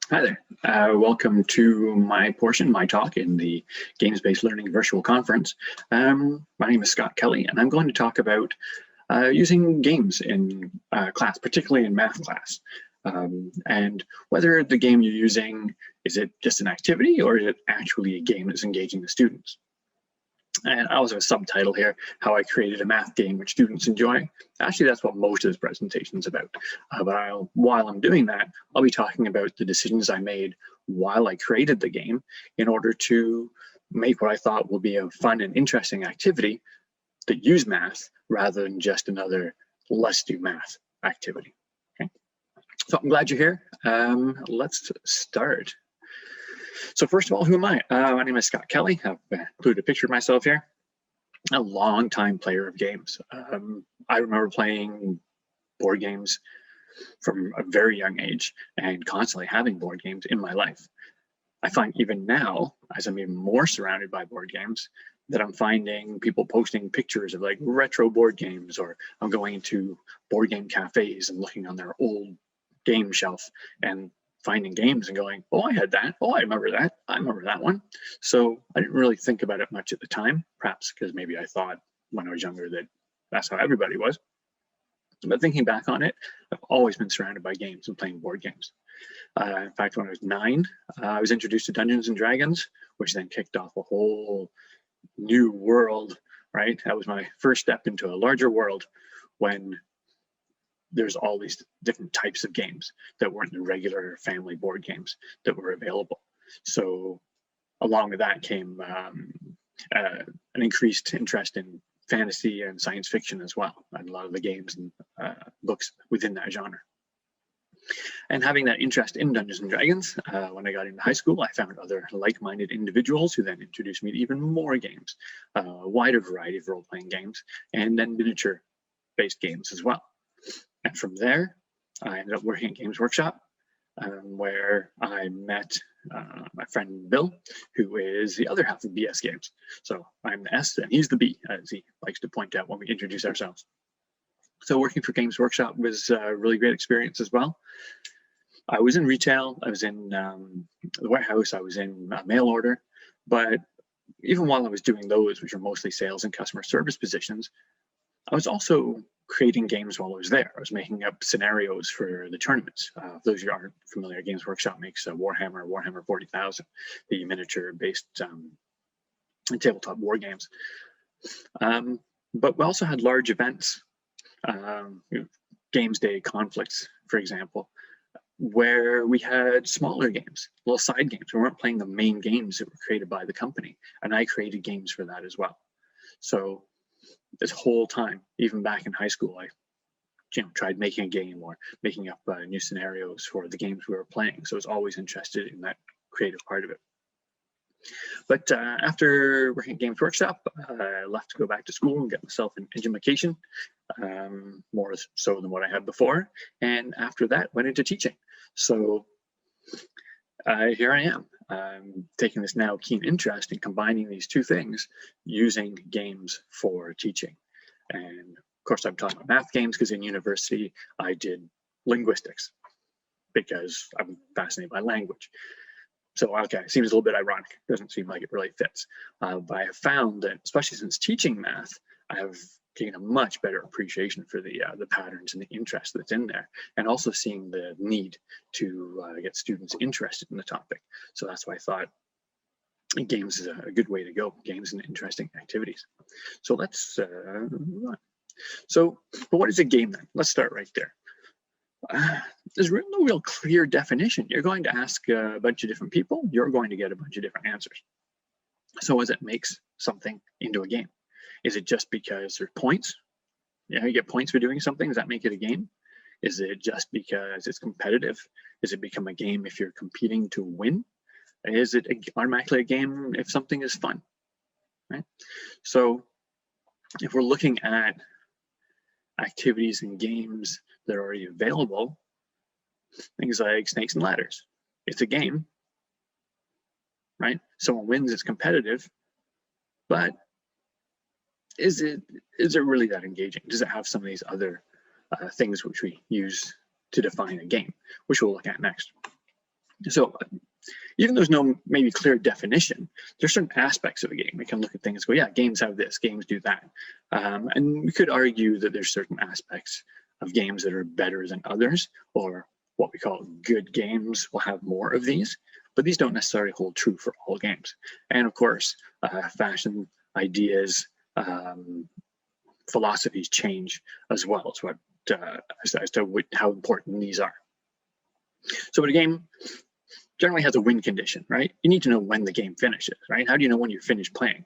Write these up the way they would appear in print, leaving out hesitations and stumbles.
Hi there. Welcome to my portion, my talk in the Games-Based Learning Virtual Conference. My name is Scott Kelly, and I'm going to talk about using games in class, particularly in math class, and whether the game you're using, is it just an activity or is it actually a game that's engaging the students? And I also have a subtitle here, how I created a math game which students enjoy. Actually, that's what most of this presentation is about. But while I'm doing that, I'll be talking about the decisions I made while I created the game in order to make what I thought will be a fun and interesting activity that use math rather than just another let's do math activity. Okay. So I'm glad you're here. Let's start. So first of all, who am I? My name is Scott Kelly. I've included a picture of myself here. A long-time player of games. I remember playing board games from a very young age and constantly having board games in my life. I find even now, as I'm even more surrounded by board games, that I'm finding people posting pictures of like retro board games, or I'm going into board game cafes and looking on their old game shelf and finding games and going, oh, I had that. Oh, I remember that. I remember that one. So I didn't really think about it much at the time, perhaps because maybe I thought when I was younger that that's how everybody was. But thinking back on it, I've always been surrounded by games and playing board games. In fact, when I was 9, I was introduced to Dungeons and Dragons, which then kicked off a whole new world, right? That was my first step into a larger world when there's all these different types of games that weren't the regular family board games that were available. So along with that came an increased interest in fantasy and science fiction as well, and a lot of the games and books within that genre. And having that interest in Dungeons and Dragons, when I got into high school, I found other like-minded individuals who then introduced me to even more games, a wider variety of role-playing games, and then miniature-based games as well. And from there, I ended up working at Games Workshop, where I met my friend Bill, who is the other half of BS Games. So I'm the S and he's the B, as he likes to point out when we introduce ourselves. So working for Games Workshop was a really great experience as well. I was in retail, I was in the warehouse, I was in mail order, but even while I was doing those, which are mostly sales and customer service positions, I was also creating games while I was there. I was making up scenarios for the tournaments. For those who aren't familiar, Games Workshop makes Warhammer 40,000, the miniature-based tabletop war games. But we also had large events, Games Day conflicts, for example, where we had smaller games, little side games. We weren't playing the main games that were created by the company, and I created games for that as well. So this whole time, even back in high school, I tried making a game or making up new scenarios for the games we were playing. So I was always interested in that creative part of it. But after working at Games Workshop, I left to go back to school and get myself an education, more so than what I had before. And after that, went into teaching. So here I am. I'm taking this now keen interest in combining these two things using games for teaching. And of course, I'm talking about math games because in university, I did linguistics because I'm fascinated by language. So, okay, it seems a little bit ironic. Doesn't seem like it really fits. But I have found that, especially since teaching math, I have gained a much better appreciation for the patterns and the interest that's in there, and also seeing the need to get students interested in the topic. So that's why I thought games is a good way to go, games and interesting activities. So let's move on. So, but what is a game then? Let's start right there. There's no real clear definition. You're going to ask a bunch of different people. You're going to get a bunch of different answers. So as it makes something into a game? Is it just because there's points? You get points for doing something. Does that make it a game? Is it just because it's competitive? Does it become a game if you're competing to win? Is it automatically a game if something is fun? Right? So if we're looking at activities and games that are already available, things like Snakes and Ladders, it's a game, right? Someone wins, it's competitive, but is it really that engaging? Does it have some of these other things which we use to define a game, which we'll look at next? So even though there's no maybe clear definition, there's certain aspects of a game. We can look at things and go, yeah, games have this, games do that. And we could argue that there's certain aspects of games that are better than others, or what we call good games will have more of these, but these don't necessarily hold true for all games. And of course, fashion, ideas, philosophies change as well as to how important these are. So a game generally has a win condition, right? You need to know when the game finishes, right? How do you know when you're finished playing,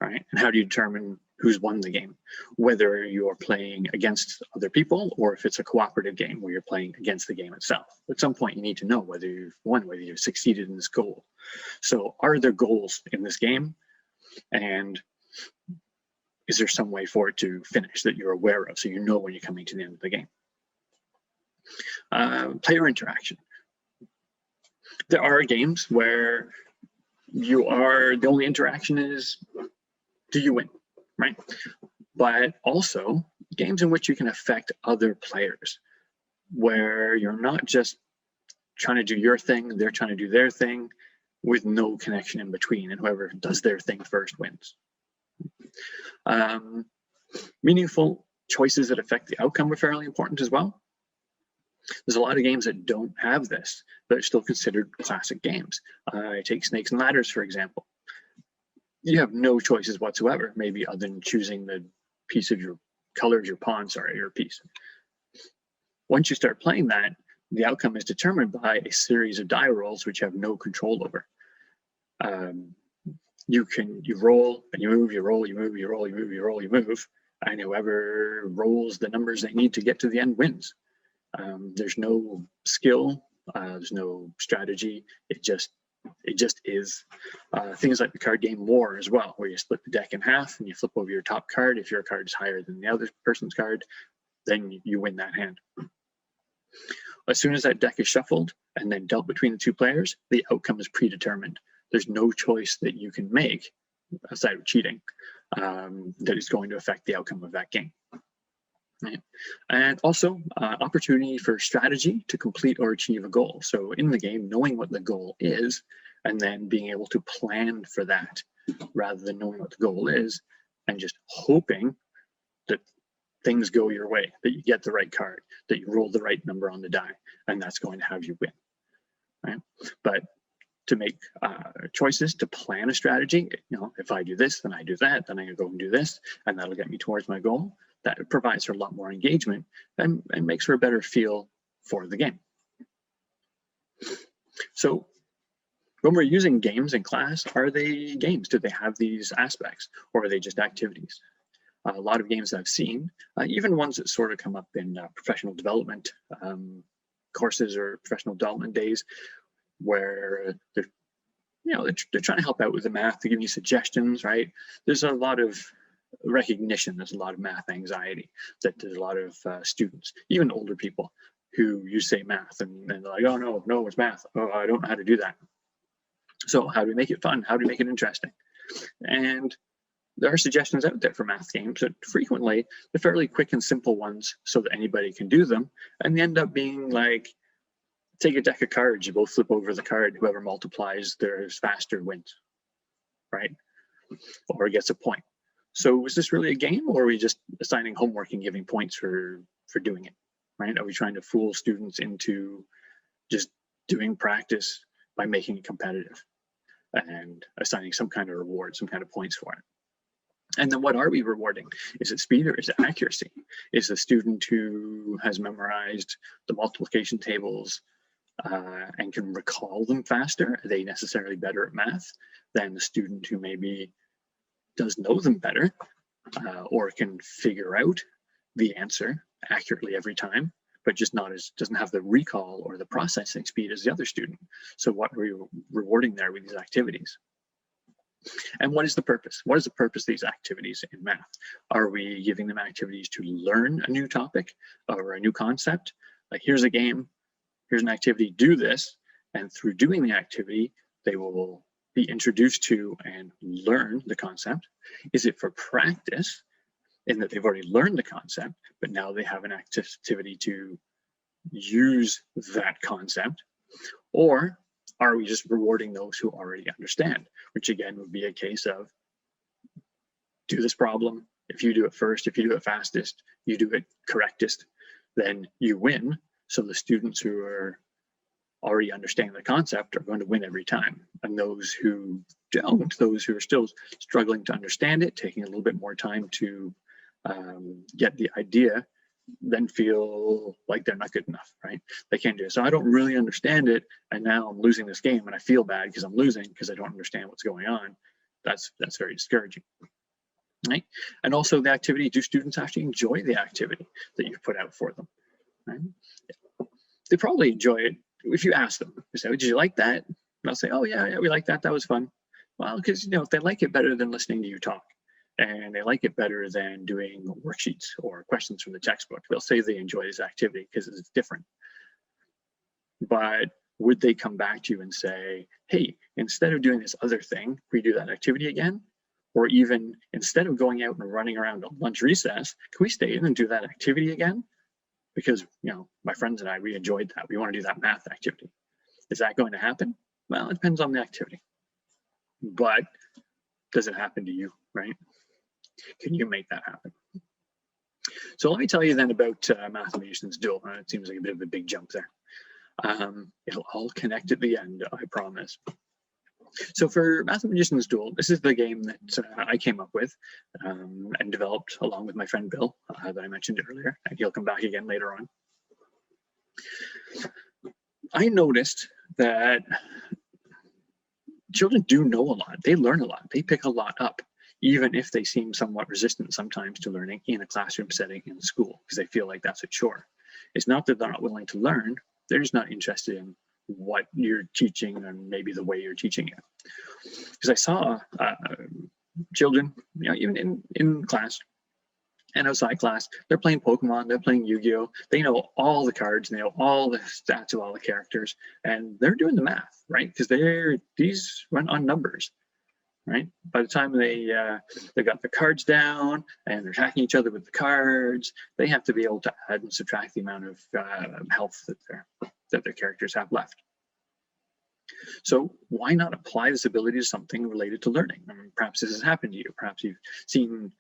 right? And how do you determine who's won the game? Whether you're playing against other people or if it's a cooperative game where you're playing against the game itself. At some point, you need to know whether you've won, whether you've succeeded in this goal. So are there goals in this game? And is there some way for it to finish that you're aware of so you know when you're coming to the end of the game? Player interaction. There are games where the only interaction is, do you win, right? But also games in which you can affect other players, where you're not just trying to do your thing, they're trying to do their thing with no connection in between, and whoever does their thing first wins. Meaningful choices that affect the outcome are fairly important as well. There's a lot of games that don't have this, but are still considered classic games. Take Snakes and Ladders, for example. You have no choices whatsoever, maybe other than choosing the piece of your colors, your pawn, sorry, your piece. Once you start playing that, the outcome is determined by a series of die rolls which you have no control over. You roll and you move, you roll, you move, you roll, you move, you roll, you move, and whoever rolls the numbers they need to get to the end wins. There's no skill, there's no strategy. It just is. Things like the card game War as well, where you split the deck in half and you flip over your top card. If your card is higher than the other person's card, then you win that hand. As soon as that deck is shuffled and then dealt between the two players, the outcome is predetermined. There's no choice that you can make, aside of cheating, that is going to affect the outcome of that game. Right. And also opportunity for strategy to complete or achieve a goal. So in the game, knowing what the goal is and then being able to plan for that rather than knowing what the goal is and just hoping that things go your way, that you get the right card, that you roll the right number on the die, and that's going to have you win. Right? But to make choices, to plan a strategy, if I do this, then I do that, then I go and do this, and that'll get me towards my goal. That provides for a lot more engagement and makes for a better feel for the game. So when we're using games in class, are they games? Do they have these aspects, or are they just activities? A lot of games I've seen, even ones that sort of come up in professional development courses or professional development days, where they're trying to help out with the math, to give you suggestions, right? There's a lot of recognition, there's a lot of math anxiety, that there's a lot of students, even older people, who you say math and they're like, oh no, it's math. Oh, I don't know how to do that. So how do we make it fun? How do we make it interesting? And there are suggestions out there for math games that frequently they're fairly quick and simple ones so that anybody can do them. And they end up being like, take a deck of cards, you both flip over the card, whoever multiplies theirs faster wins, right? Or gets a point. So is this really a game, or are we just assigning homework and giving points for doing it, right? Are we trying to fool students into just doing practice by making it competitive and assigning some kind of reward, some kind of points for it? And then what are we rewarding? Is it speed or is it accuracy? Is the student who has memorized the multiplication tables and can recall them faster, are they necessarily better at math than the student who maybe does know them better or can figure out the answer accurately every time, but just doesn't have the recall or the processing speed as the other student? So what are we rewarding there with these activities? And what is the purpose? What is the purpose of these activities in math? Are we giving them activities to learn a new topic or a new concept? Like, here's a game, here's an activity, do this, and through doing the activity, they will be introduced to and learn the concept? Is it for practice, in that they've already learned the concept, but now they have an activity to use that concept? Or are we just rewarding those who already understand, which again would be a case of do this problem. If you do it first, if you do it fastest, you do it correctest, then you win. So the students who are already understanding the concept are going to win every time. And those who don't, those who are still struggling to understand it, taking a little bit more time to get the idea, then feel like they're not good enough, right? They can't do it. So I don't really understand it, and now I'm losing this game, and I feel bad because I'm losing because I don't understand what's going on. That's very discouraging, right? And also the activity, do students actually enjoy the activity that you've put out for them, right? They probably enjoy it if you ask them. You say, did you like that? And they'll say, oh yeah, we like that, that was fun. Well, because if they like it better than listening to you talk, and they like it better than doing worksheets or questions from the textbook, they'll say they enjoy this activity because it's different. But would they come back to you and say, hey, instead of doing this other thing, we do that activity again? Or even instead of going out and running around at lunch recess, can we stay in and do that activity again? Because my friends and I, we enjoyed that. We want to do that math activity. Is that going to happen? Well, it depends on the activity. But does it happen to you, right? Can you make that happen? So let me tell you then about Mathemagician's Duel. It seems like a bit of a big jump there. It'll all connect at the end, I promise. So for Mathemagician's Duel, this is the game that I came up with and developed along with my friend Bill that I mentioned earlier, and he'll come back again later on. I noticed that children do know a lot. They learn a lot. They pick a lot up, even if they seem somewhat resistant sometimes to learning in a classroom setting in school, because they feel like that's a chore. It's not that they're not willing to learn. They're just not interested in what you're teaching and maybe the way you're teaching it. Because I saw children, even in class and outside class, they're playing Pokemon, they're playing Yu-Gi-Oh! They know all the cards, they know all the stats of all the characters, and they're doing the math, right? Because these run on numbers, right? By the time they've got the cards down and they're attacking each other with the cards, they have to be able to add and subtract the amount of health that their characters have left. So why not apply this ability to something related to learning? I mean, perhaps this has happened to you. Perhaps you've seen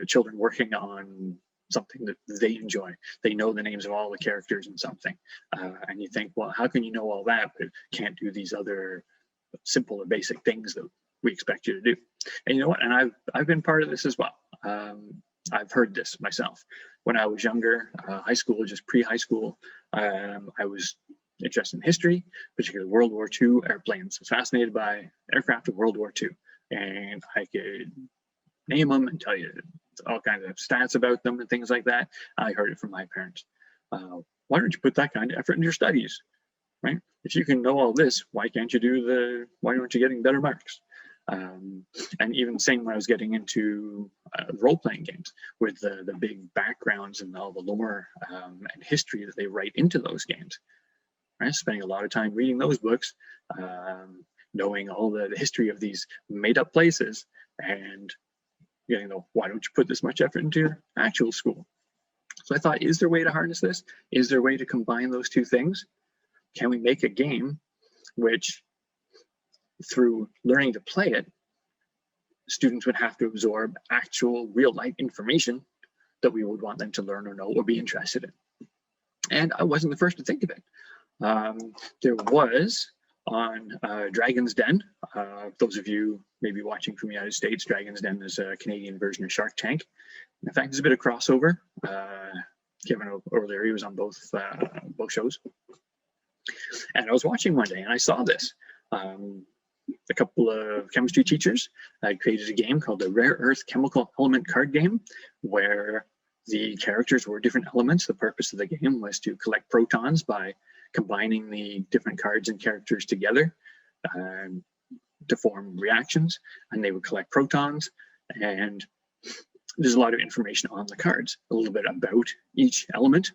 children working on something that they enjoy. They know the names of all the characters in something. And you think, well, how can you know all that but can't do these other simple or basic things that we expect you to do? And you know what? And I've been part of this as well. I've heard this myself. When I was younger, high school, just pre-high school, I was interested in history, particularly World War II airplanes. I was fascinated by aircraft of World War II, and I could name them and tell you all kinds of stats about them and things like that. I heard it from my parents. Why don't you put that kind of effort in your studies, right? If you can know all this, why aren't you getting better marks? And even same when I was getting into role-playing games with the big backgrounds and all the lore and history that they write into those games. Right? Spending a lot of time reading those books, knowing all the history of these made-up places, and why don't you put this much effort into your actual school? So I thought, is there a way to harness this? Is there a way to combine those two things? Can we make a game which, through learning to play it, students would have to absorb actual real-life information that we would want them to learn or know or be interested in? And I wasn't the first to think of it. There was on Dragon's Den. Those of you maybe watching from the United States, Dragon's Den is a Canadian version of Shark Tank. In fact, there's a bit of crossover. Kevin O'Leary was on both shows. And I was watching one day and I saw this. A couple of chemistry teachers had created a game called the Rare Earth Chemical Element Card Game, where the characters were different elements. The purpose of the game was to collect protons by combining the different cards and characters together to form reactions, and they would collect protons. And there's a lot of information on the cards, a little bit about each element.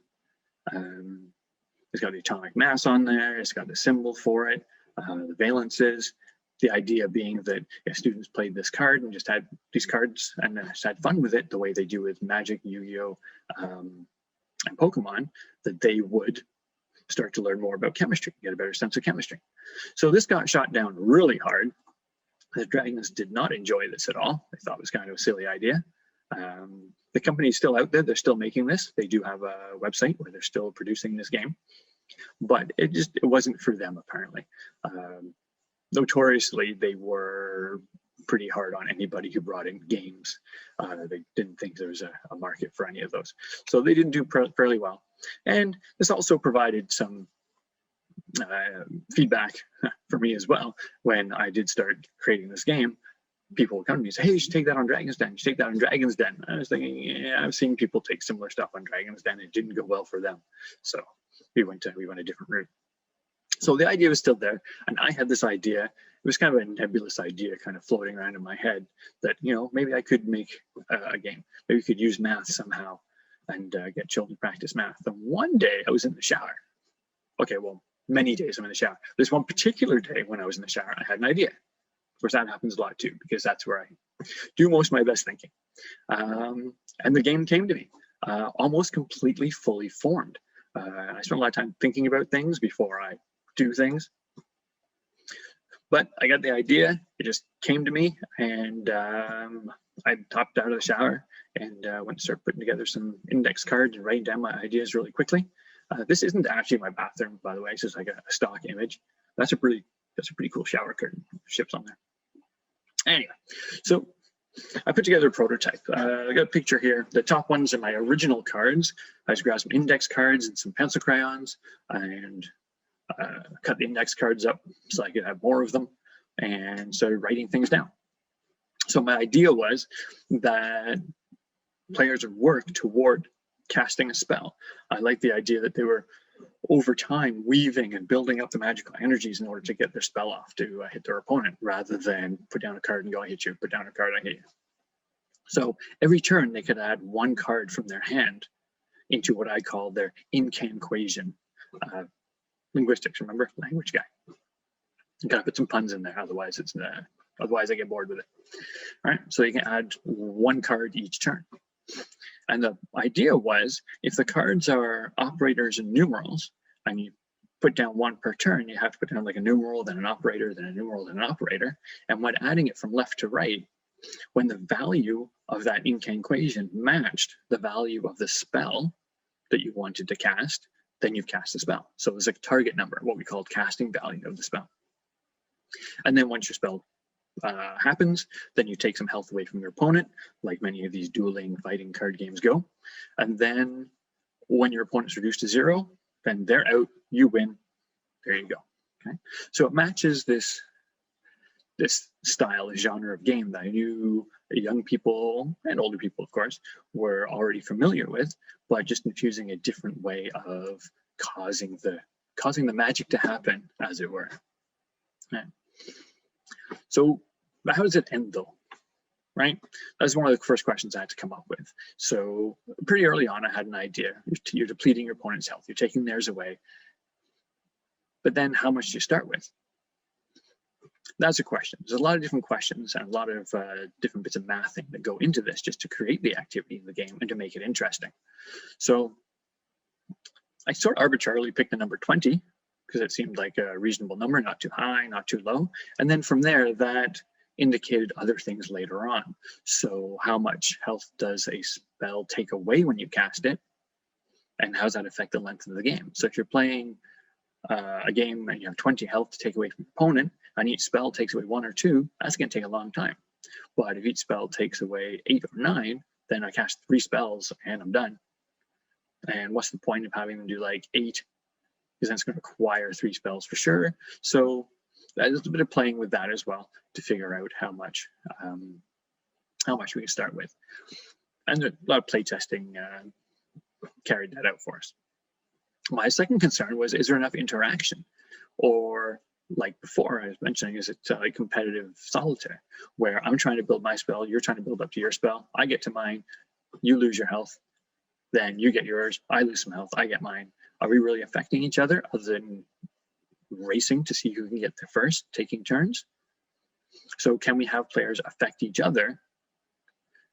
It's got the atomic mass on there, it's got the symbol for it, the valences. The idea being that if students played this card and just had these cards and just had fun with it, the way they do with Magic, Yu-Gi-Oh, and Pokemon, that they would start to learn more about chemistry, get a better sense of chemistry. So this got shot down really hard. The dragons did not enjoy this at all. They thought it was kind of a silly idea. The company is still out there. They're still making this. They do have a website where they're still producing this game, but it wasn't for them, apparently. Notoriously, they were pretty hard on anybody who brought in games. They didn't think there was a market for any of those. So they didn't do fairly well. And this also provided some feedback for me as well. When I did start creating this game, people would come to me and say, hey, you should take that on Dragon's Den. You should take that on Dragon's Den. I was thinking, yeah, I've seen people take similar stuff on Dragon's Den. It didn't go well for them. So we went a different route. So the idea was still there. And I had this idea. It was kind of a nebulous idea kind of floating around in my head that, you know, maybe I could make a game. Maybe we could use math somehow and get children to practice math. And one day I was in the shower. Okay, well, many days I'm in the shower. There's one particular day when I was in the shower, I had an idea. Of course, that happens a lot too, because that's where I do most of my best thinking. And the game came to me, almost completely fully formed. I spent a lot of time thinking about things before I do things. But I got the idea, it just came to me, and I hopped out of the shower and went to start putting together some index cards and writing down my ideas really quickly. This isn't actually my bathroom, by the way. It's just like a stock image. That's a pretty cool shower curtain. Ships on there. Anyway, so I put together a prototype. I got a picture here. The top ones are my original cards. I just grabbed some index cards and some pencil crayons and cut the index cards up so I could have more of them and started writing things down. So my idea was that players would work toward casting a spell. I like the idea that they were over time weaving and building up the magical energies in order to get their spell off to hit their opponent, rather than put down a card and go, I hit you, put down a card, I hit you. So every turn they could add one card from their hand into what I call their incanquation. Linguistics, remember? Language guy. You gotta put some puns in there, otherwise I get bored with it. All right, so you can add one card each turn. And the idea was, if the cards are operators and numerals, and you put down one per turn, you have to put down like a numeral, then an operator, then a numeral, then an operator. And when adding it from left to right, when the value of that incanquation matched the value of the spell that you wanted to cast, then you've cast the spell. So it was a target number, what we called casting value of the spell. And then once your spell happens, then you take some health away from your opponent, like many of these dueling fighting card games go. And then when your opponent's reduced to 0, then they're out, you win, there you go. Okay, so it matches this style, this genre of game that I knew young people and older people, of course, were already familiar with, but just infusing a different way of causing the magic to happen, as it were. Okay. So how does it end though, right? That's one of the first questions I had to come up with. So pretty early on, I had an idea. You're depleting your opponent's health. You're taking theirs away. But then how much do you start with? That's a question. There's a lot of different questions and a lot of different bits of mathing that go into this just to create the activity in the game and to make it interesting. So I sort of arbitrarily picked the number 20 because it seemed like a reasonable number, not too high, not too low. And then from there, that indicated other things later on. So how much health does a spell take away when you cast it? And how does that affect the length of the game? So if you're playing a game and you have 20 health to take away from your opponent, and each spell takes away 1 or 2, that's going to take a long time. But if each spell takes away 8 or 9, then I cast 3 spells and I'm done. And what's the point of having them do like 8? Because that's going to require 3 spells for sure. So there's a bit of playing with that as well to figure out how much we can start with. And a lot of play testing carried that out for us. My second concern was, is there enough interaction? Or like before I was mentioning, is it like competitive solitaire, where I'm trying to build my spell, you're trying to build up to your spell, I get to mine, you lose your health, then you get yours, I lose some health, I get mine. Are we really affecting each other other than racing to see who can get there first, taking turns? So can we have players affect each other?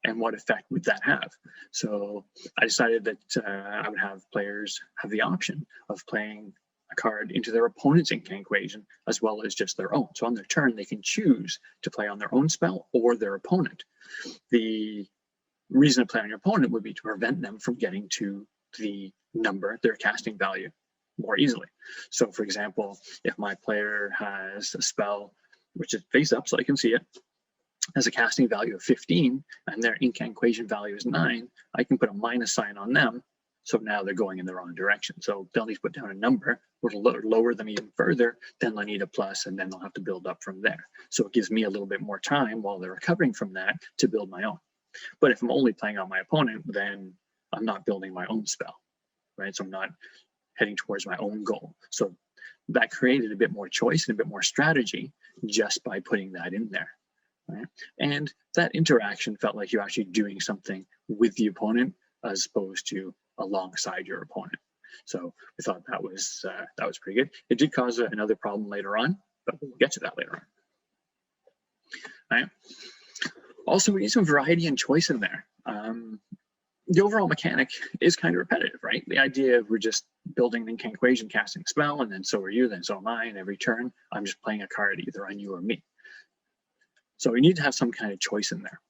And what effect would that have? So I decided that I would have players have the option of playing a card into their opponent's incantation as well as just their own. So on their turn, they can choose to play on their own spell or their opponent. The reason to play on your opponent would be to prevent them from getting to the number, their casting value, more easily. So for example, if my player has a spell which is face up so I can see it, has a casting value of 15 and their incantation value is 9, I can put a minus sign on them. So now they're going in the wrong direction. So they'll need to put down a number or lower them even further, then they'll need a plus, and then they'll have to build up from there. So it gives me a little bit more time while they're recovering from that to build my own. But if I'm only playing on my opponent, then I'm not building my own spell, right? So I'm not heading towards my own goal. So that created a bit more choice and a bit more strategy just by putting that in there, right? And that interaction felt like you're actually doing something with the opponent as opposed to alongside your opponent. So we thought that was pretty good. It did cause another problem later on, but we'll get to that later on. All right. Also, we need some variety and choice in there. The overall mechanic is kind of repetitive, right? The idea of we're just building an incantation, casting a spell, and then so are you, then so am I, and every turn I'm just playing a card either on you or me. So we need to have some kind of choice in there.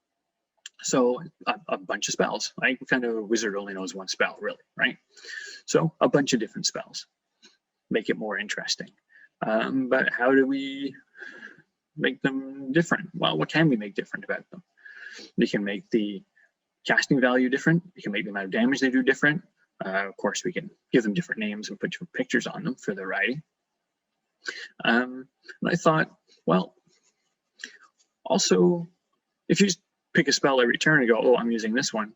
So a bunch of spells. I kind of a wizard only knows one spell, really, right? So a bunch of different spells make it more interesting. But how do we make them different? Well, what can we make different about them? We can make the casting value different. We can make the amount of damage they do different. Of course, we can give them different names and put different pictures on them for their variety. And I thought, well, also, if you just pick a spell every turn and go, oh, I'm using this one,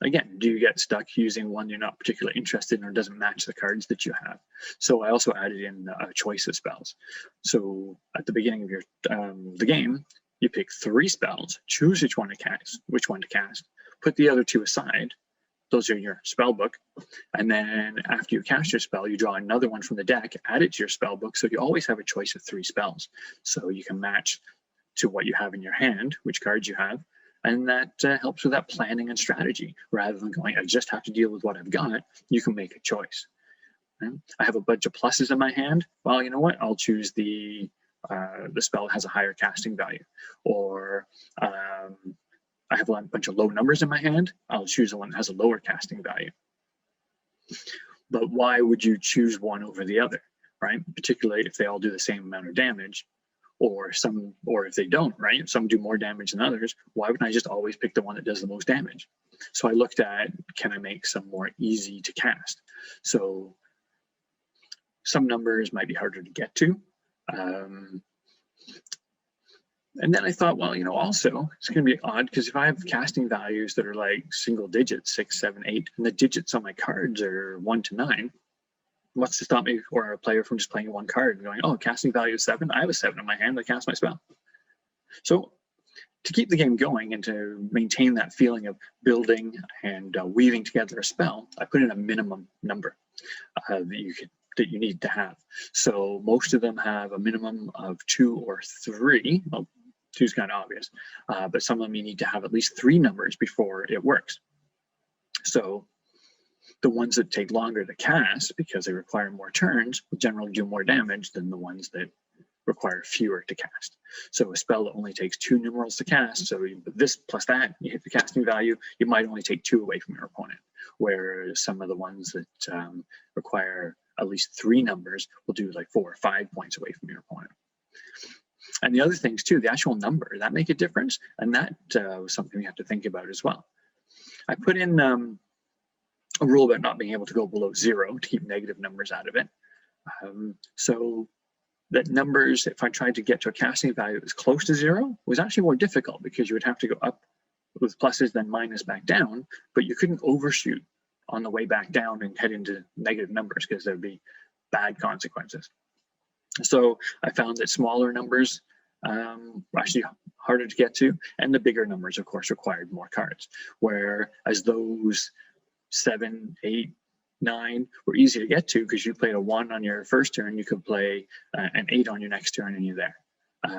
again, do you get stuck using one you're not particularly interested in or doesn't match the cards that you have? So I also added in a choice of spells. So at the beginning of your the game, you pick 3 spells, choose which one to cast, put the other 2 aside. Those are your spell book. And then after you cast your spell, you draw another one from the deck, add it to your spell book. So you always have a choice of 3 spells. So you can match to what you have in your hand, which cards you have. And that helps with that planning and strategy. Rather than going, I just have to deal with what I've got, you can make a choice. And I have a bunch of pluses in my hand. Well, you know what? I'll choose the spell that has a higher casting value. Or I have a bunch of low numbers in my hand. I'll choose the one that has a lower casting value. But why would you choose one over the other, right? Particularly if they all do the same amount of damage. Or if they don't, right? Some do more damage than others. Why wouldn't I just always pick the one that does the most damage? So I looked at, can I make some more easy to cast? So some numbers might be harder to get to. And then I thought, well, you know, also it's going to be odd because if I have casting values that are like single digits, 6, 7, 8, and the digits on my cards are 1 to 9, what's to stop me or a player from just playing one card and going, oh, casting value is 7. I have a 7 in my hand. I cast my spell. So to keep the game going and to maintain that feeling of building and weaving together a spell, I put in a minimum number that you need to have. So most of them have a minimum of 2 or 3. Well, 2 is kind of obvious, but some of them you need to have at least 3 numbers before it works. So the ones that take longer to cast because they require more turns will generally do more damage than the ones that require fewer to cast. So a spell that only takes 2 numerals to cast, so this plus that, you hit the casting value, you might only take 2 away from your opponent. Whereas some of the ones that require at least 3 numbers will do like 4 or 5 points away from your opponent. And the other things too, the actual number, that make a difference. And that was something we have to think about as well. I put in a rule about not being able to go below 0 to keep negative numbers out of it. So that numbers, if I tried to get to a casting value that was close to 0, was actually more difficult because you would have to go up with pluses then minus back down, but you couldn't overshoot on the way back down and head into negative numbers because there'd be bad consequences. So I found that smaller numbers were actually harder to get to, and the bigger numbers, of course, required more cards. Whereas those 7, 8, 9 were easy to get to because you played a 1 on your first turn, you could play an 8 on your next turn and you're there.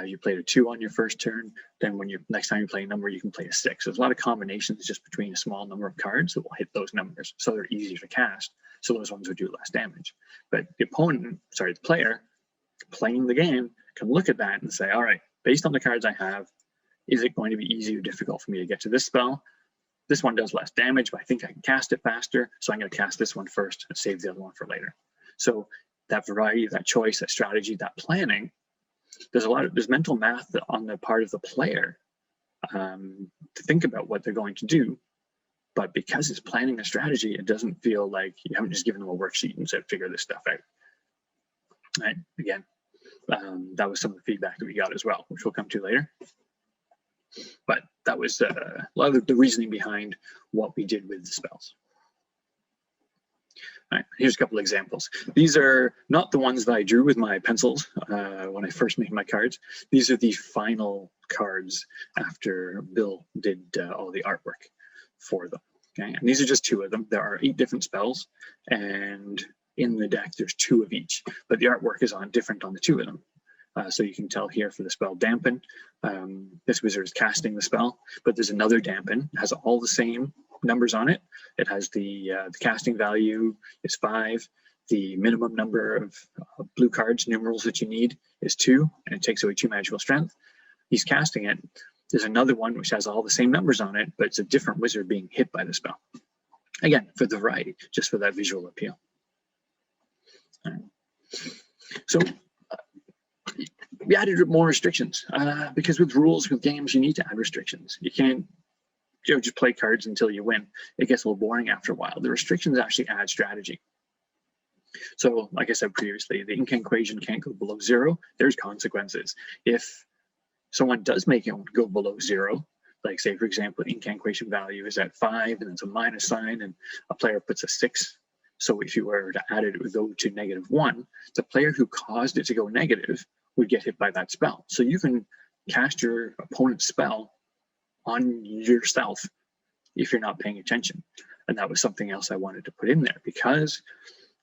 You played a 2 on your first turn, then when you next time you play a number, you can play a 6. So there's a lot of combinations just between a small number of cards that will hit those numbers, so they're easier to cast. So those ones would do less damage. But the player playing the game can look at that and say, all right, based on the cards I have, is it going to be easy or difficult for me to get to this spell? This one does less damage, but I think I can cast it faster, so I'm going to cast this one first and save the other one for later. So that variety, that choice, that strategy, that planning, there's mental math on the part of the player to think about what they're going to do. But because it's planning a strategy, it doesn't feel like you haven't just given them a worksheet and said, figure this stuff out. Right? Again, that was some of the feedback that we got as well, which we'll come to later. But that was a lot of the reasoning behind what we did with the spells. All right, here's a couple of examples. These are not the ones that I drew with my pencils when I first made my cards. These are the final cards after Bill did all the artwork for them. Okay, and these are just 2 of them. There are 8 different spells, and in the deck there's 2 of each, but the artwork is different on the 2 of them. So you can tell here for the spell Dampen, this wizard is casting the spell, but there's another Dampen, it has all the same numbers on it. It has the casting value is 5, the minimum number of blue cards, numerals that you need is 2, and it takes away 2 magical strength. He's casting it. There's another one which has all the same numbers on it, but it's a different wizard being hit by the spell. Again, for the variety, just for that visual appeal. So we added more restrictions because with rules, with games, you need to add restrictions. You can't just play cards until you win. It gets a little boring after a while. The restrictions actually add strategy. So like I said previously, the incantation can't go below 0. There's consequences. If someone does make it go below 0, like say, for example, incantation value is at 5 and it's a minus sign and a player puts a 6. So if you were to add it, it would go to -1. The player who caused it to go negative would get hit by that spell. So you can cast your opponent's spell on yourself if you're not paying attention. And that was something else I wanted to put in there, because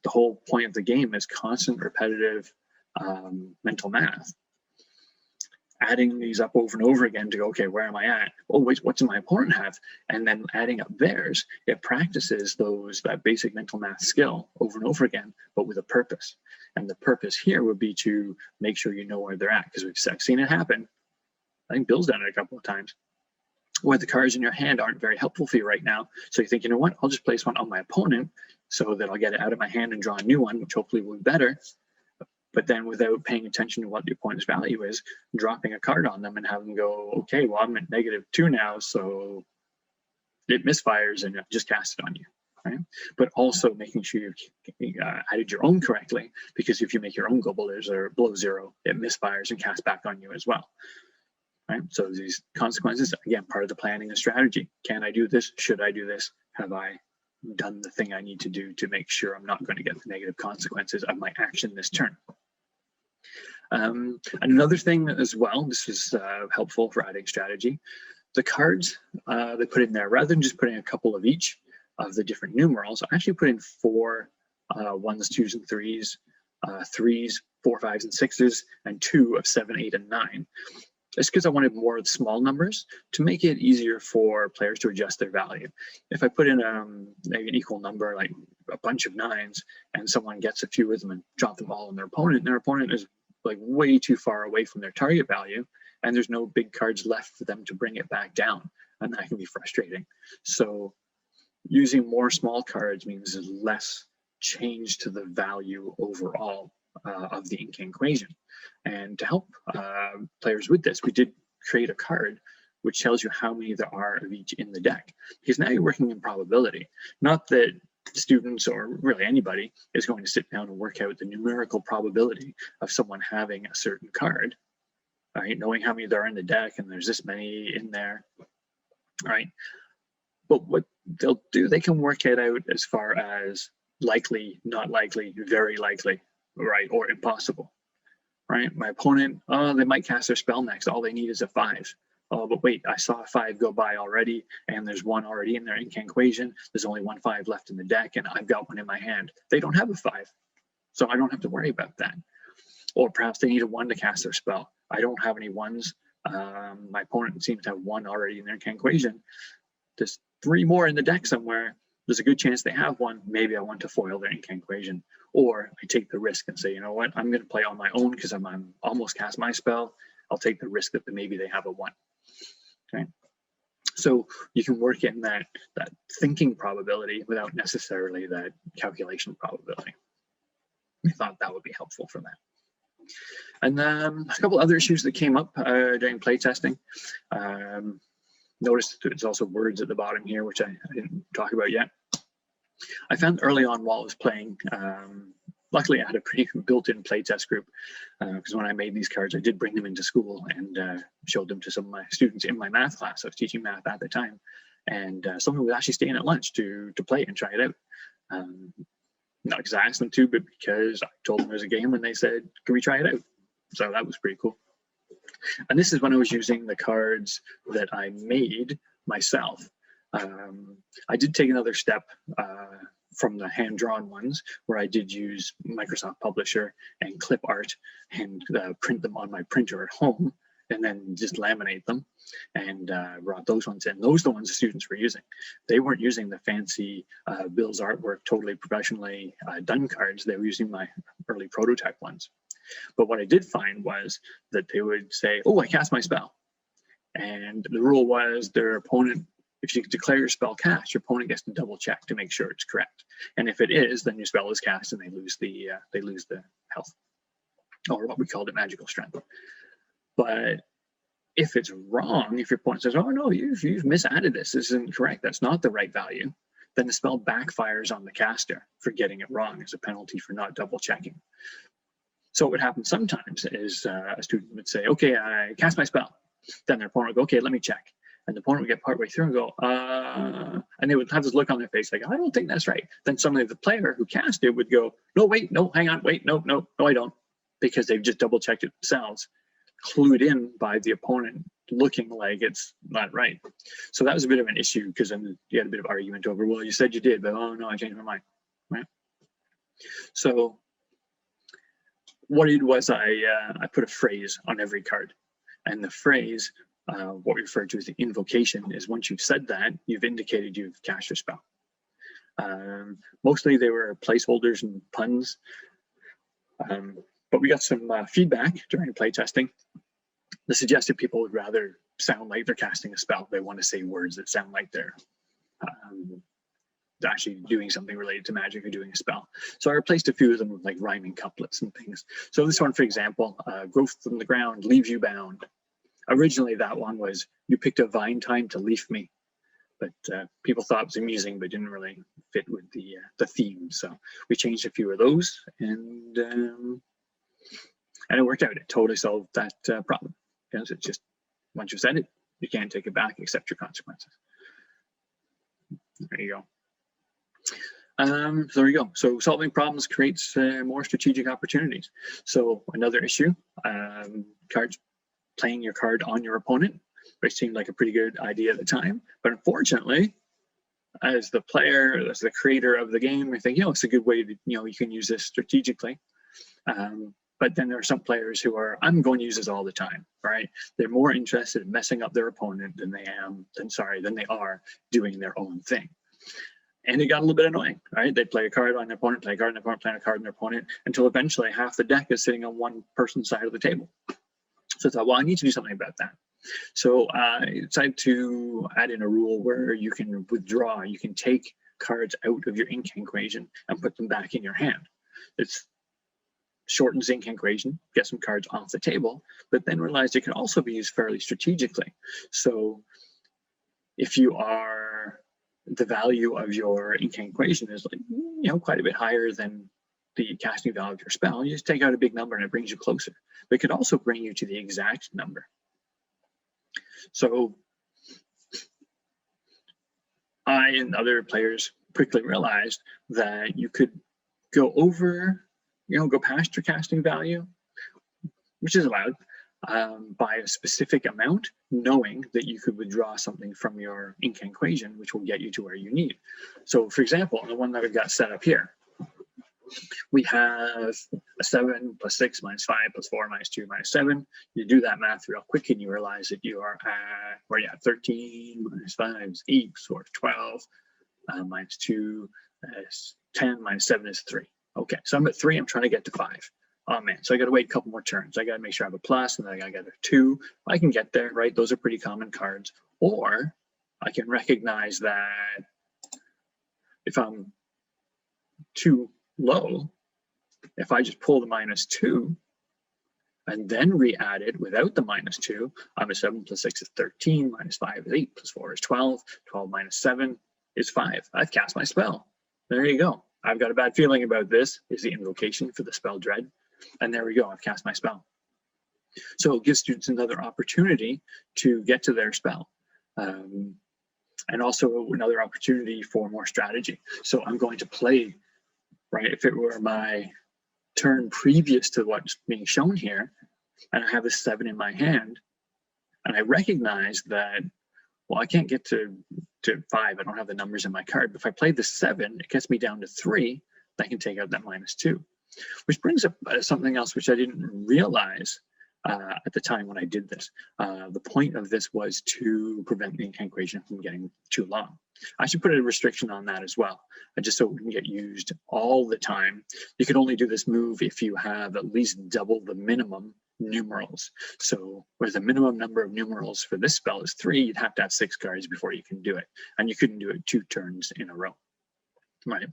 the whole point of the game is constant repetitive mental math. Adding these up over and over again to go, okay, where am I at? Oh, wait, what's my opponent have? And then adding up theirs, it practices that basic mental math skill over and over again, but with a purpose. And the purpose here would be to make sure you know where they're at, because I've seen it happen. I think Bill's done it a couple of times, where the cards in your hand aren't very helpful for you right now. So you think, you know what, I'll just place one on my opponent so that I'll get it out of my hand and draw a new one, which hopefully will be better. But then without paying attention to what the opponent's value is, dropping a card on them and have them go, okay, well, I'm at -2 now, so it misfires and just cast it on you, right? But also making sure you've added your own correctly, because if you make your own go below 0, it misfires and casts back on you as well, right? So these consequences, again, part of the planning and strategy. Can I do this? Should I do this? Have I done the thing I need to do to make sure I'm not going to get the negative consequences of my action this turn? Another thing as well, this is helpful for adding strategy. The cards they put in there, rather than just putting a couple of each of the different numerals, I actually put in 4 1s, 2s, and 3s, 3s, 4, 5s, and 6s, and 2 of 7, 8, and 9. Just because I wanted more of the small numbers to make it easier for players to adjust their value. If I put in maybe an equal number, like a bunch of 9s, and someone gets a few of them and drop them all on their opponent is like way too far away from their target value, and there's no big cards left for them to bring it back down, and that can be frustrating. So using more small cards means less change to the value overall of the incantation. And to help players with this, we did create a card which tells you how many there are of each in the deck, because now you're working in probability. Not that students or really anybody is going to sit down and work out the numerical probability of someone having a certain card, right? Knowing how many there are in the deck and there's this many in there, right? But what they'll do, they can work it out as far as likely, not likely, very likely, right? Or impossible, right? My opponent, they might cast their spell next. All they need is a 5. Oh, but wait, I saw a 5 go by already, and there's 1 already in their incantation. There's only 1 5 left in the deck, and I've got 1 in my hand. They don't have a 5, so I don't have to worry about that. Or perhaps they need a 1 to cast their spell. I don't have any ones. My opponent seems to have one already in their equation. There's 3 more in the deck somewhere. There's a good chance they have one. Maybe I want to foil their equation. Or I take the risk and say, you know what, I'm going to play on my own because I'm almost cast my spell. I'll take the risk that maybe they have a 1. Okay. So you can work in that thinking probability without necessarily that calculation probability. I thought that would be helpful for that. And a couple other issues that came up during playtesting. Notice there's also words at the bottom here, which I didn't talk about yet. I found early on while I was playing, luckily I had a pretty built-in playtest group, because when I made these cards, I did bring them into school and showed them to some of my students in my math class. I was teaching math at the time, and someone was actually staying at lunch to play it and try it out. Not because I asked them to, but because I told them there's a game and they said, can we try it out? So that was pretty cool. And this is when I was using the cards that I made myself. I did take another step from the hand-drawn ones, where I did use Microsoft Publisher and clip art and print them on my printer at home, and then just laminate them, and brought those ones in. Those are the ones the students were using. They weren't using the fancy Bill's artwork, totally professionally done cards. They were using my early prototype ones. But what I did find was that they would say, oh, I cast my spell. And the rule was their opponent, if you declare your spell cast, your opponent gets to double check to make sure it's correct. And if it is, then your spell is cast and they lose the health, or what we called it, magical strength. But if it's wrong, if your opponent says, oh no, you've misadded this, this isn't correct, that's not the right value, then the spell backfires on the caster for getting it wrong as a penalty for not double checking. So what would happen sometimes is a student would say, okay, I cast my spell. Then their opponent would go, okay, let me check. And the opponent would get partway through and go, and they would have this look on their face like, I don't think that's right. Then suddenly the player who cast it would go, no, wait, no, hang on, wait, no, I don't. Because they've just double checked it themselves, clued in by the opponent looking like it's not right. So that was a bit of an issue, because then you had a bit of argument over, well, you said you did, but oh no, I changed my mind, right? So what I did was I put a phrase on every card, and the phrase, what we refer to as the invocation, is once you've said that, you've indicated you've cast your spell. Mostly they were placeholders and puns, but we got some feedback during playtesting that suggested people would rather sound like they're casting a spell. They want to say words that sound like they're actually doing something related to magic or doing a spell. So I replaced a few of them with like rhyming couplets and things. So this one, for example, growth from the ground leaves you bound. Originally that one was, you picked a vine time to leaf me, but people thought it was amusing, but didn't really fit with the theme. So we changed a few of those, and it worked out. It totally solved that problem, because it's just, once you've said it, you can't take it back, accept your consequences. There you go. So there you go. So solving problems creates more strategic opportunities. So another issue, cards, playing your card on your opponent, which seemed like a pretty good idea at the time. But unfortunately, as the player, as the creator of the game, I think, it's a good way to, you can use this strategically. But then there are some players who are, I'm going to use this all the time, right? They're more interested in messing up their opponent than they are doing their own thing. And it got a little bit annoying, right? They play a card on their opponent, play a card on their opponent, play a card on their opponent, until eventually half the deck is sitting on one person's side of the table. So I thought, well, I need to do something about that. So I decided to add in a rule where you can withdraw, you can take cards out of your incantation and put them back in your hand. It's shortens incantation, get some cards off the table, but then realize it can also be used fairly strategically. So if you are, the value of your incantation is like, quite a bit higher than the casting value of your spell, you just take out a big number and it brings you closer. But it could also bring you to the exact number. So I and other players quickly realized that you could go over, go past your casting value, which is allowed, by a specific amount, knowing that you could withdraw something from your incantation, which will get you to where you need. So for example, the one that we've got set up here, we have a 7 plus 6 minus 5 plus 4 minus 2 minus 7. You do that math real quick and you realize that you are at, where you have 13 minus 5 is 8, so 12, minus 2 is 10, minus 7 is 3. Okay, so I'm at 3, I'm trying to get to 5. Oh man, so I got to wait a couple more turns. I got to make sure I have a plus, and then I got a 2. I can get there, right? Those are pretty common cards. Or I can recognize that if I'm too low, if I just pull the minus 2 and then re-add it without the minus 2, I'm at 7 plus 6 is 13, minus 5 is 8, plus 4 is 12, 12 minus 7 is 5. I've cast my spell. There you go. I've got a bad feeling about this, is the invocation for the spell Dread. And there we go, I've cast my spell. So it gives students another opportunity to get to their spell. And also another opportunity for more strategy. So I'm going to play, right, if it were my turn previous to what's being shown here, and I have a 7 in my hand, and I recognize that, well, I can't get to 5, I don't have the numbers in my card, but if I play the 7, it gets me down to 3, I can take out that minus 2. Which brings up something else which I didn't realize at the time when I did this. The point of this was to prevent the incantation from getting too long. I should put a restriction on that as well, just so it wouldn't get used all the time. You can only do this move if you have at least double the minimum numerals. So where the minimum number of numerals for this spell is 3, you'd have to have 6 cards before you can do it. And you couldn't do it 2 turns in a row, right?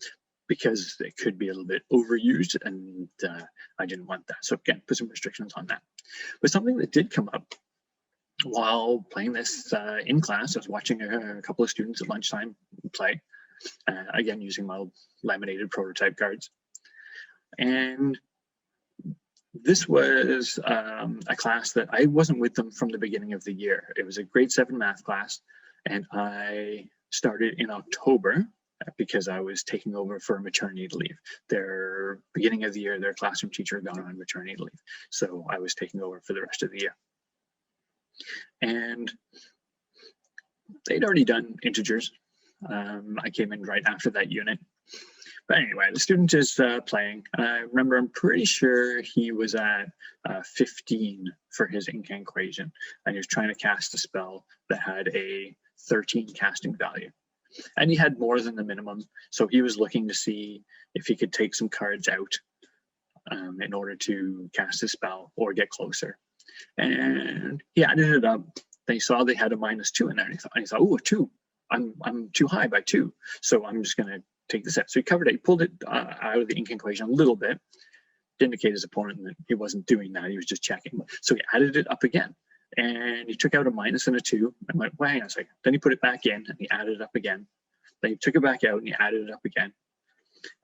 Because it could be a little bit overused, and I didn't want that. So again, put some restrictions on that. But something that did come up while playing this in class, I was watching a couple of students at lunchtime play, again, using my laminated prototype cards. And this was a class that I wasn't with them from the beginning of the year. It was a grade 7 math class, and I started in October because I was taking over for maternity leave. Their beginning of the year, their classroom teacher had gone on maternity leave. So I was taking over for the rest of the year. And they'd already done integers. I came in right after that unit. But anyway, the student is playing. And I remember, I'm pretty sure he was at 15 for his incantation. And he was trying to cast a spell that had a 13 casting value. And he had more than the minimum, so he was looking to see if he could take some cards out in order to cast his spell or get closer. And he added it up. They saw they had a minus 2 in there, and he thought, oh, a 2. I'm too high by 2, so I'm just going to take the set. So he covered it. He pulled it out of the incantation a little bit to indicate his opponent that he wasn't doing that. He was just checking. So he added it up again. And he took out a minus and a 2 and went, wait a second. Then he put it back in and he added it up again. Then he took it back out and he added it up again.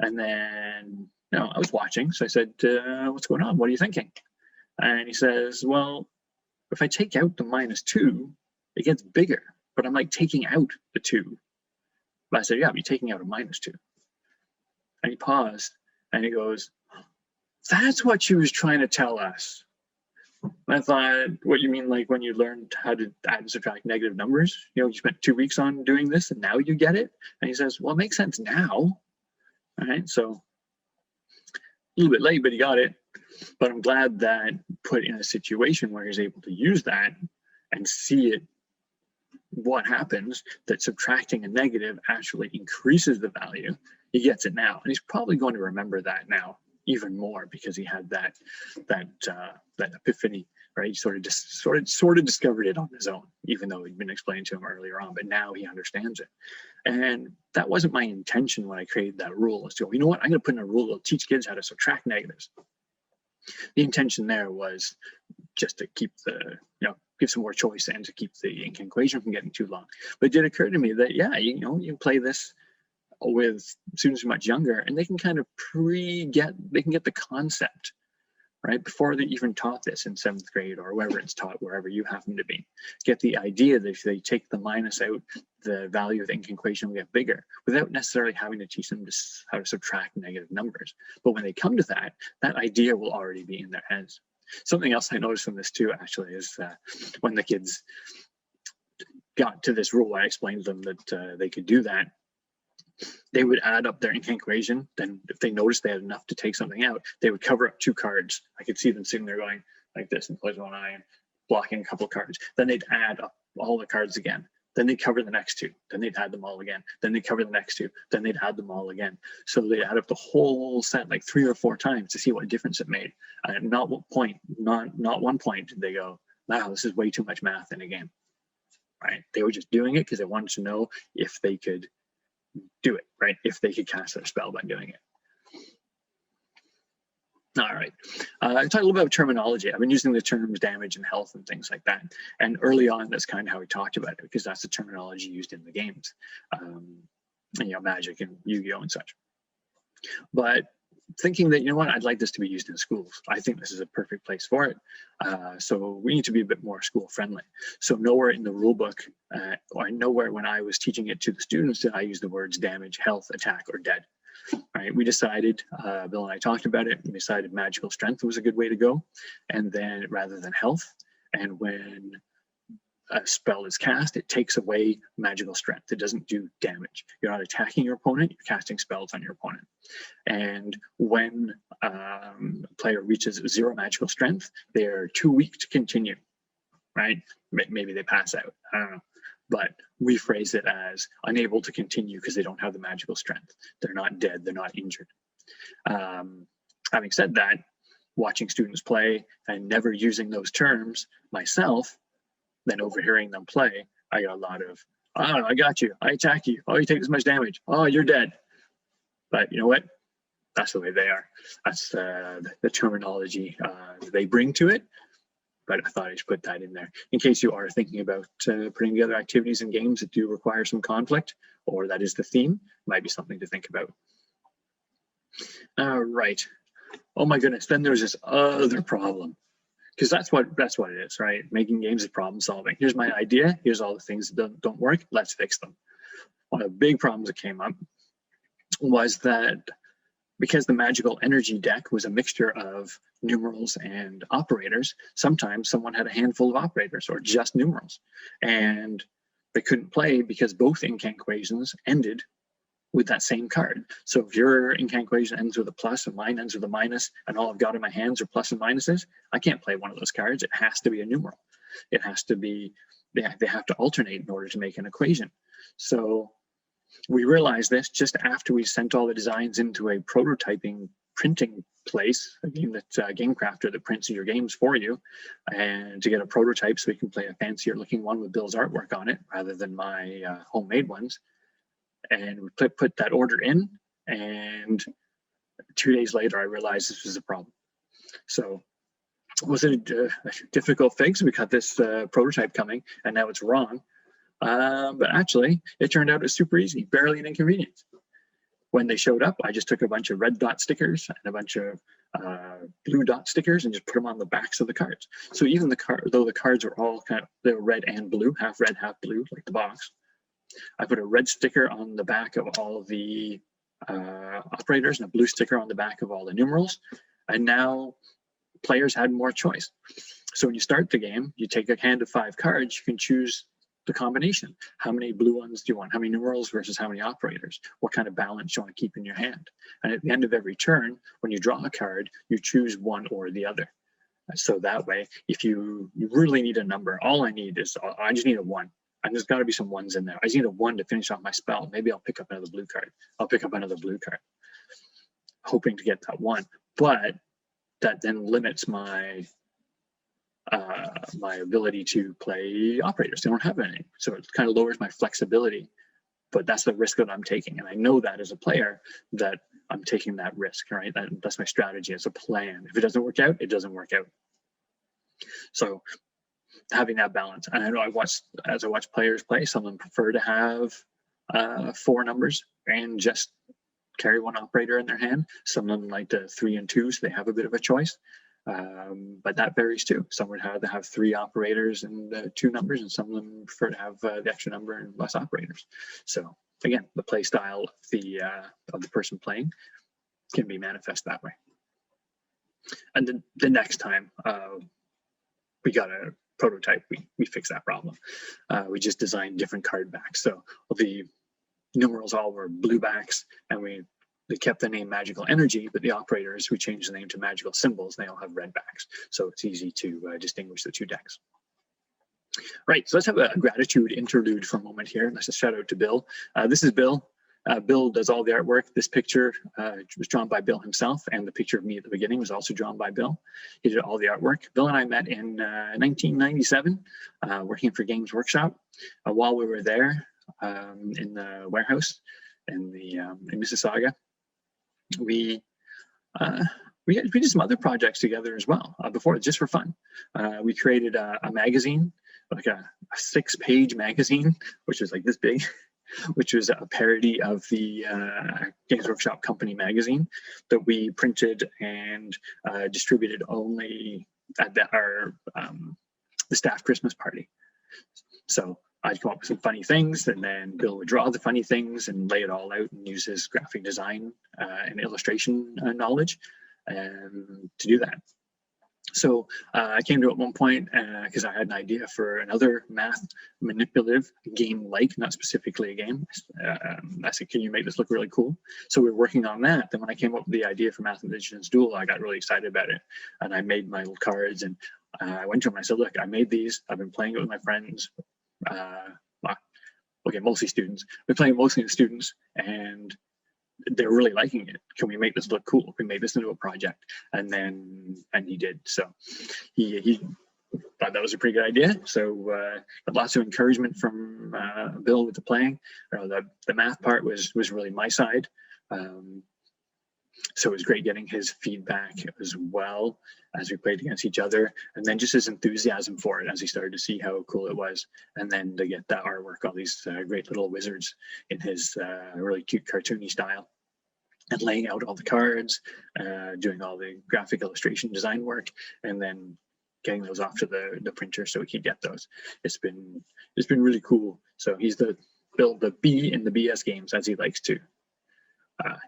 And then, you know, I was watching. So I said, what's going on? What are you thinking? And he says, well, if I take out the minus 2, it gets bigger. But I'm like taking out the 2. But I said, yeah, you're taking out a minus 2. And he paused and he goes, that's what she was trying to tell us. And I thought, what you mean, like when you learned how to add and subtract negative numbers? You know, you spent 2 weeks on doing this and now you get it? And he says, well, it makes sense now. All right, so a little bit late, but he got it. But I'm glad that put in a situation where he's able to use that and see it, what happens, that subtracting a negative actually increases the value. He gets it now. And he's probably going to remember that now even more because he had that epiphany, right? He sort of discovered it on his own, even though it'd been explained to him earlier on, but now he understands it. And that wasn't my intention when I created that rule, was to go, you know what, I'm going to put in a rule that'll teach kids how to subtract negatives. The intention there was just to keep the, you know, give some more choice and to keep the incantation from getting too long. But it did occur to me that, yeah, you know, you can play this with students who are much younger and they can kind of they can get the concept, right, before they even taught this in 7th grade or wherever it's taught, wherever you happen to be. Get the idea that if they take the minus out, the value of the incantation will get bigger without necessarily having to teach them how to subtract negative numbers. But when they come to that, that idea will already be in their heads. Something else I noticed from this too, actually, is when the kids got to this rule, I explained to them that they could do that. they would add up their incantation. Then if they noticed they had enough to take something out, they would cover up 2 cards. I could see them sitting there going like this and close one eye and blocking a couple of cards. Then they'd add up all the cards again. Then they'd cover the next 2. Then they'd add them all again. Then they'd cover the next 2. Then they'd add them all again. So they'd add up the whole set like 3 or 4 times to see what difference it made. And at not one point did they go, wow, this is way too much math in a game. Right? They were just doing it because they wanted to know if they could do it, right? If they could cast their spell by doing it. All right, talk a little bit about terminology. I've been using the terms damage and health and things like that. And early on, that's kind of how we talked about it, because that's the terminology used in the games, Magic and Yu-Gi-Oh and such. But thinking that, I'd like this to be used in schools. I think this is a perfect place for it. So we need to be a bit more school friendly. So nowhere in the rule book, or nowhere when I was teaching it to the students did I use the words damage, health, attack, or dead. All right, we decided, Bill and I talked about it, and we decided magical strength was a good way to go, and then rather than health. And when a spell is cast, it takes away magical strength. It doesn't do damage. You're not attacking your opponent, you're casting spells on your opponent. And when a player reaches 0 magical strength, they're too weak to continue, right? Maybe they pass out, I don't know. But we phrase it as unable to continue because they don't have the magical strength. They're not dead, they're not injured. Having said that, watching students play and never using those terms myself, then overhearing them play, I got a lot of, oh, I got you, I attack you, oh, you take this much damage, oh, you're dead. But you know what? That's the way they are. That's the terminology they bring to it. But I thought I should put that in there in case you are thinking about putting together activities and games that do require some conflict, or that is the theme, might be something to think about. All right. Oh my goodness, then there's this other problem, because that's what it is, right? Making games is problem solving. Here's my idea, here's all the things that don't work, let's fix them. One of the big problems that came up was that because the magical energy deck was a mixture of numerals and operators, sometimes someone had a handful of operators or just numerals, and they couldn't play because both incantations ended with that same card. So if your incantation ends with a plus and mine ends with a minus, and all I've got in my hands are plus and minuses, I can't play one of those cards. It has to be a numeral. It has to be, they have to alternate in order to make an equation. So we realized this just after we sent all the designs into a prototyping printing place, a game that Game Crafter that prints your games for you, and to get a prototype so we can play a fancier looking one with Bill's artwork on it rather than my homemade ones. And we put that order in, and 2 days later I realized this was a problem. So was it a difficult fix? We got this prototype coming and now it's wrong. But actually, it turned out it was super easy, barely an inconvenience. When they showed up, I just took a bunch of red dot stickers and a bunch of blue dot stickers and just put them on the backs of the cards. So even though the cards were all they were red and blue, half red, half blue, like the box, I put a red sticker on the back of all the operators and a blue sticker on the back of all the numerals. And now players had more choice. So when you start the game, you take a hand of 5 cards, you can choose the combination. How many blue ones do you want? How many numerals versus how many operators? What kind of balance do you want to keep in your hand? And at the end of every turn, when you draw a card, you choose one or the other. So that way, if you really need a number, all I need is, I just need a 1. And there's got to be some 1s in there. I just need a 1 to finish off my spell. Maybe I'll pick up another blue card. I'll pick up another blue card, hoping to get that 1. But that then limits my my ability to play operators. They don't have any. So it kind of lowers my flexibility, but that's the risk that I'm taking. And I know that as a player that I'm taking that risk, right? That's my strategy as a plan. If it doesn't work out, it doesn't work out. So having that balance. And I know as I watch players play, some of them prefer to have 4 numbers and just carry 1 operator in their hand. Some of them like to 3 and 2, so they have a bit of a choice. But that varies too. Some would have to have 3 operators and 2 numbers, and some of them prefer to have the extra number and less operators. So again, the play style of the person playing can be manifest that way. And then the next time we got a prototype, we fixed that problem. We just designed different card backs. So the numerals all were blue backs, and they kept the name Magical Energy, but the operators, we changed the name to Magical Symbols, and they all have red backs. So it's easy to distinguish the two decks. Right, so let's have a gratitude interlude for a moment here. Let's just shout out to Bill. This is Bill. Bill does all the artwork. This picture was drawn by Bill himself, and the picture of me at the beginning was also drawn by Bill. He did all the artwork. Bill and I met in 1997, working for Games Workshop. While we were there in the warehouse in Mississauga, we did some other projects together as well before, just for fun. We created a magazine, like a 6-page magazine, which was like this big, which was a parody of the Games Workshop Company magazine that we printed and distributed only at the staff Christmas party. So I'd come up with some funny things, and then Bill would draw the funny things and lay it all out and use his graphic design and illustration knowledge to do that. So I came to it at one point because I had an idea for another math manipulative game-like, not specifically a game. I said, can you make this look really cool? So we were working on that. Then when I came up with the idea for Mathemagician's Duel, I got really excited about it. And I made my little cards, and I went to him and I said, look, I made these. I've been playing it with my friends. Okay, mostly students. We're playing mostly with students, and they're really liking it. Can we make this look cool? Can we make this into a project? And he did. So he thought that was a pretty good idea. So got lots of encouragement from Bill with the playing. The math part was really my side. So it was great getting his feedback as well as we played against each other, and then just his enthusiasm for it as he started to see how cool it was, and then to get that artwork, all these great little wizards in his really cute cartoony style, and laying out all the cards, doing all the graphic illustration design work, and then getting those off to the printer so we could get those. It's been really cool. So he's the B in the BS games, as he likes to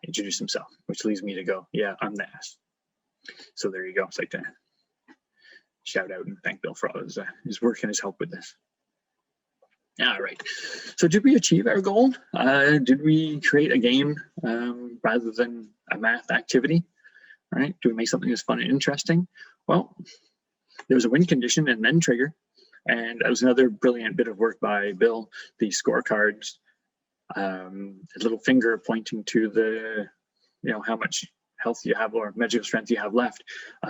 introduce himself, which leads me to go, yeah, I'm the S. So there you go. It's like to shout out and thank Bill for all his work and his help with this. All right. So did we achieve our goal? Did we create a game rather than a math activity? All right. Do we make something that's fun and interesting? Well, there was a win condition and then trigger, and that was another brilliant bit of work by Bill. The scorecards, a little finger pointing to the, how much health you have or magical strength you have left,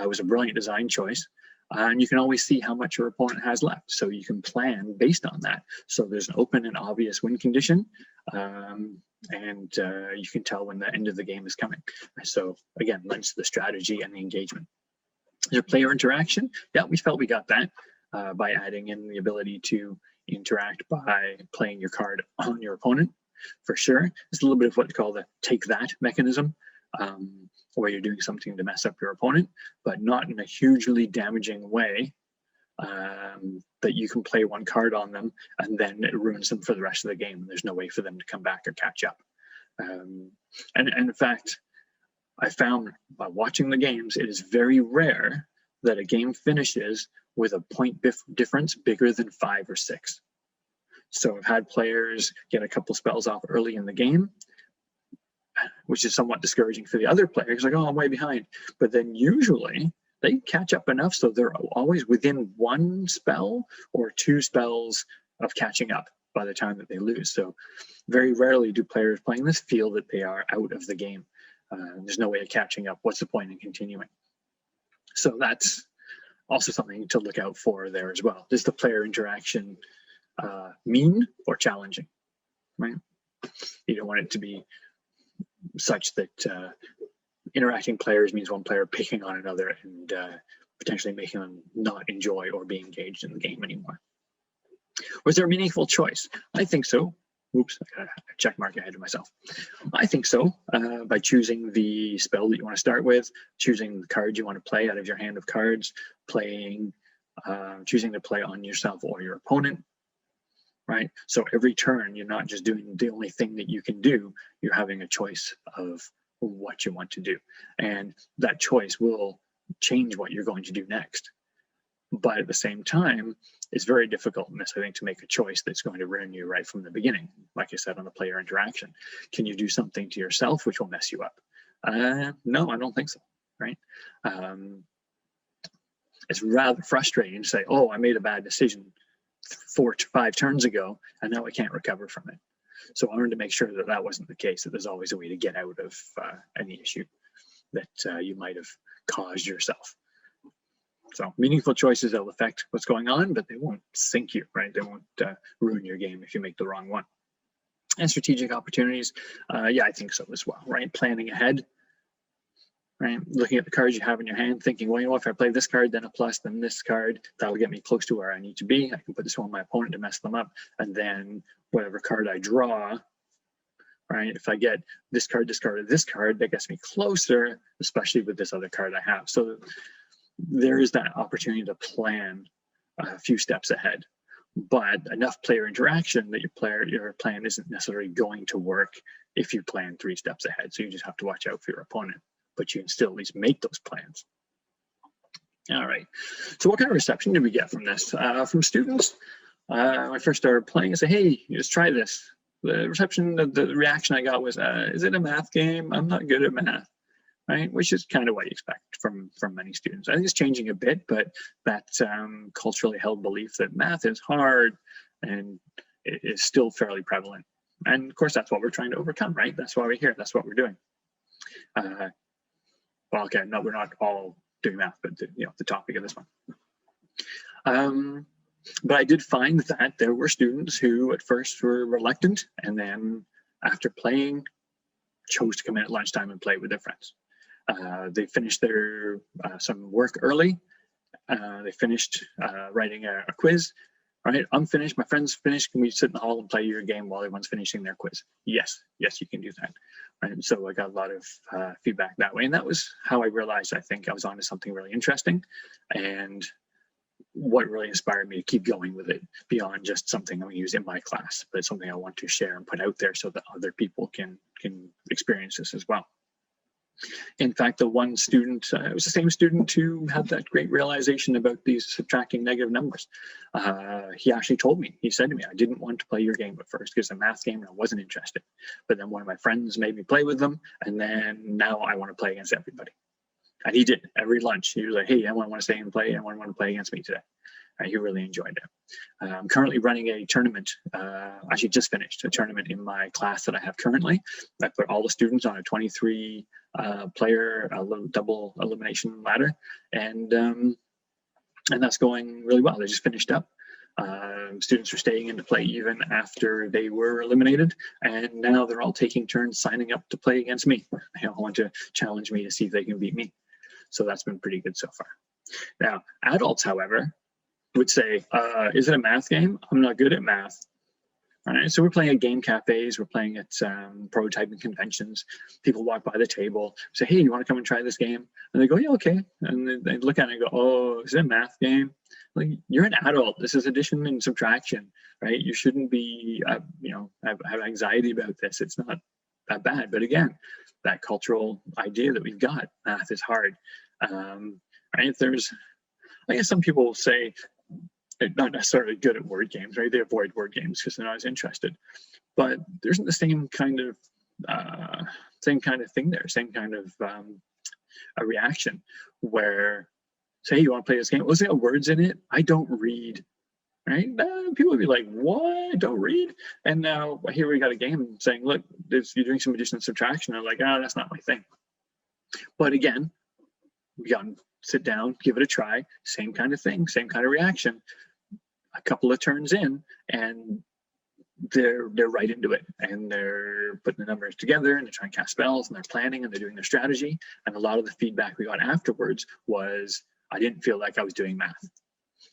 was a brilliant design choice. And you can always see how much your opponent has left, so you can plan based on that. So there's an open and obvious win condition, and you can tell when the end of the game is coming. So again, lends to the strategy and the engagement. Is there player interaction? Yeah, we felt we got that by adding in the ability to interact by playing your card on your opponent, for sure. It's a little bit of what they call the take that mechanism, where you're doing something to mess up your opponent, but not in a hugely damaging way that you can play one card on them and then it ruins them for the rest of the game. There's no way for them to come back or catch up. And in fact, I found by watching the games, it is very rare that a game finishes with a point difference bigger than 5 or 6. So I've had players get a couple spells off early in the game, which is somewhat discouraging for the other players, like, oh, I'm way behind. But then usually they catch up enough so they're always within 1 spell or 2 spells of catching up by the time that they lose. So very rarely do players playing this feel that they are out of the game. There's no way of catching up. What's the point in continuing? So that's also something to look out for there as well. Is the player interaction mean or challenging, right? You don't want it to be such that interacting players means one player picking on another and potentially making them not enjoy or be engaged in the game anymore. Was there a meaningful choice? I think so. Oops, I got a check mark ahead of myself. I think so, by choosing the spell that you want to start with, choosing the card you want to play out of your hand of cards, choosing to play on yourself or your opponent, right? So every turn, you're not just doing the only thing that you can do, you're having a choice of what you want to do. And that choice will change what you're going to do next. But at the same time, it's very difficult in this, I think, to make a choice that's going to ruin you right from the beginning. Like I said, on the player interaction, can you do something to yourself which will mess you up? No, I don't think so, right? It's rather frustrating to say, oh, I made a bad decision 4 to 5 turns ago, and now I can't recover from it. So I wanted to make sure that that wasn't the case, that there's always a way to get out of any issue that you might have caused yourself. So meaningful choices will affect what's going on, but they won't sink you, right? They won't ruin your game if you make the wrong one. And strategic opportunities, yeah, I think so as well, right? Planning ahead, right? Looking at the cards you have in your hand, thinking, well, you know, if I play this card, then a plus, then this card, that'll get me close to where I need to be. I can put this on my opponent to mess them up, and then whatever card I draw, right? If I get this card, or this card, that gets me closer, especially with this other card I have. So there is that opportunity to plan a few steps ahead, but enough player interaction that your plan isn't necessarily going to work if you plan 3 steps ahead. So you just have to watch out for your opponent, but you can still at least make those plans. All right, so what kind of reception did we get from this? From students, when I first started playing, I said, hey, just try this. The reception, the reaction I got was, is it a math game? I'm not good at math. Right, which is kind of what you expect from many students. I think it's changing a bit, but that culturally held belief that math is hard and it is still fairly prevalent. And of course, that's what we're trying to overcome, right? That's why we're here. That's what we're doing. Well, okay, no, we're not all doing math, but the topic of this one. But I did find that there were students who at first were reluctant, and then after playing, chose to come in at lunchtime and play with their friends. They finished their some work early. They finished writing a quiz. All right, I'm finished. My friend's finished. Can we sit in the hall and play your game while everyone's finishing their quiz? Yes, you can do that. Right, and so I got a lot of feedback that way, and that was how I realized I think I was onto something really interesting, and what really inspired me to keep going with it beyond just something I'm going to use in my class, but it's something I want to share and put out there so that other people can experience this as well. In fact, the one student, it was the same student who had that great realization about these subtracting negative numbers. He actually told me, he said to me, I didn't want to play your game at first because it's a math game and I wasn't interested. But then one of my friends made me play with them, and then now I want to play against everybody. And he did. Every lunch, he was like, hey, I want to stay and play. I want to play against me today. And he really enjoyed it. I'm currently running a tournament. Actually just finished a tournament in my class that I have currently. I put all the students on a 23 player double elimination ladder, and that's going really well. They just finished up. Students are staying in to play even after they were eliminated, and now they're all taking turns signing up to play against me. They all want to challenge me to see if they can beat me. So that's been pretty good so far. Now, adults, however, would say, is it a math game? I'm not good at math. All right, so we're playing at game cafes, we're playing at prototyping conventions. People walk by the table, say, hey, you want to come and try this game? And they go, yeah, okay. And they look at it and go, oh, is it a math game? Like, you're an adult. This is addition and subtraction, right? You shouldn't be, have anxiety about this. It's not that bad. But again, that cultural idea that we've got, math is hard. Right? I guess some people say, they're not necessarily good at word games, right? They avoid word games because they're not as interested. But there isn't the same kind of thing there, same kind of a reaction where, say, hey, you want to play this game? Was there words in it? I don't read, right? People would be like, what? Don't read? And now here we got a game saying, look, you're doing some addition and subtraction. I'm like, oh, that's not my thing. But again, we got to sit down, give it a try, same kind of thing, same kind of reaction. A couple of turns in, and they're right into it, and they're putting the numbers together, and they're trying to cast spells, and they're planning, and they're doing their strategy. And a lot of the feedback we got afterwards was, I didn't feel like I was doing math.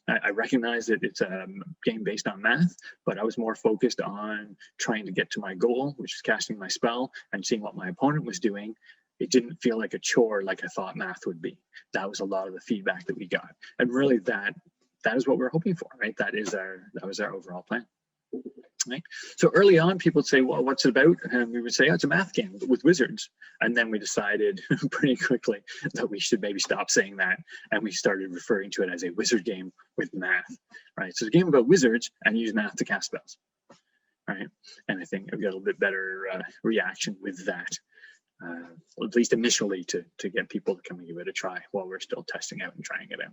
I recognize that it's a game based on math, but I was more focused on trying to get to my goal, which is casting my spell and seeing what my opponent was doing. It didn't feel like a chore like I thought math would be. That was a lot of the feedback that we got, and really that is what we're hoping for, right? That was our overall plan. Right? So early on, people would say, well, what's it about? And we would say, oh, it's a math game with wizards. And then we decided pretty quickly that we should maybe stop saying that. And we started referring to it as a wizard game with math, right? So it's a game about wizards and use math to cast spells, right? And I think I've got a little bit better reaction with that, at least initially to get people to come and give it a try while we're still testing out and trying it out.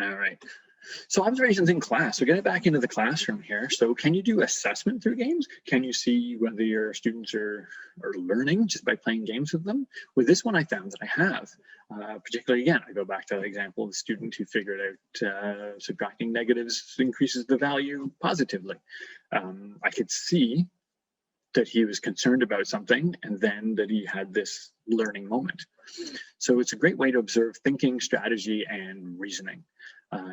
All right. So observations in class, so getting back into the classroom here. So can you do assessment through games? Can you see whether your students are learning just by playing games with them? With this one, I found that I have. Particularly, again, I go back to the example of the student who figured out subtracting negatives increases the value positively. I could see that he was concerned about something and then that he had this learning moment. So it's a great way to observe thinking, strategy, and reasoning.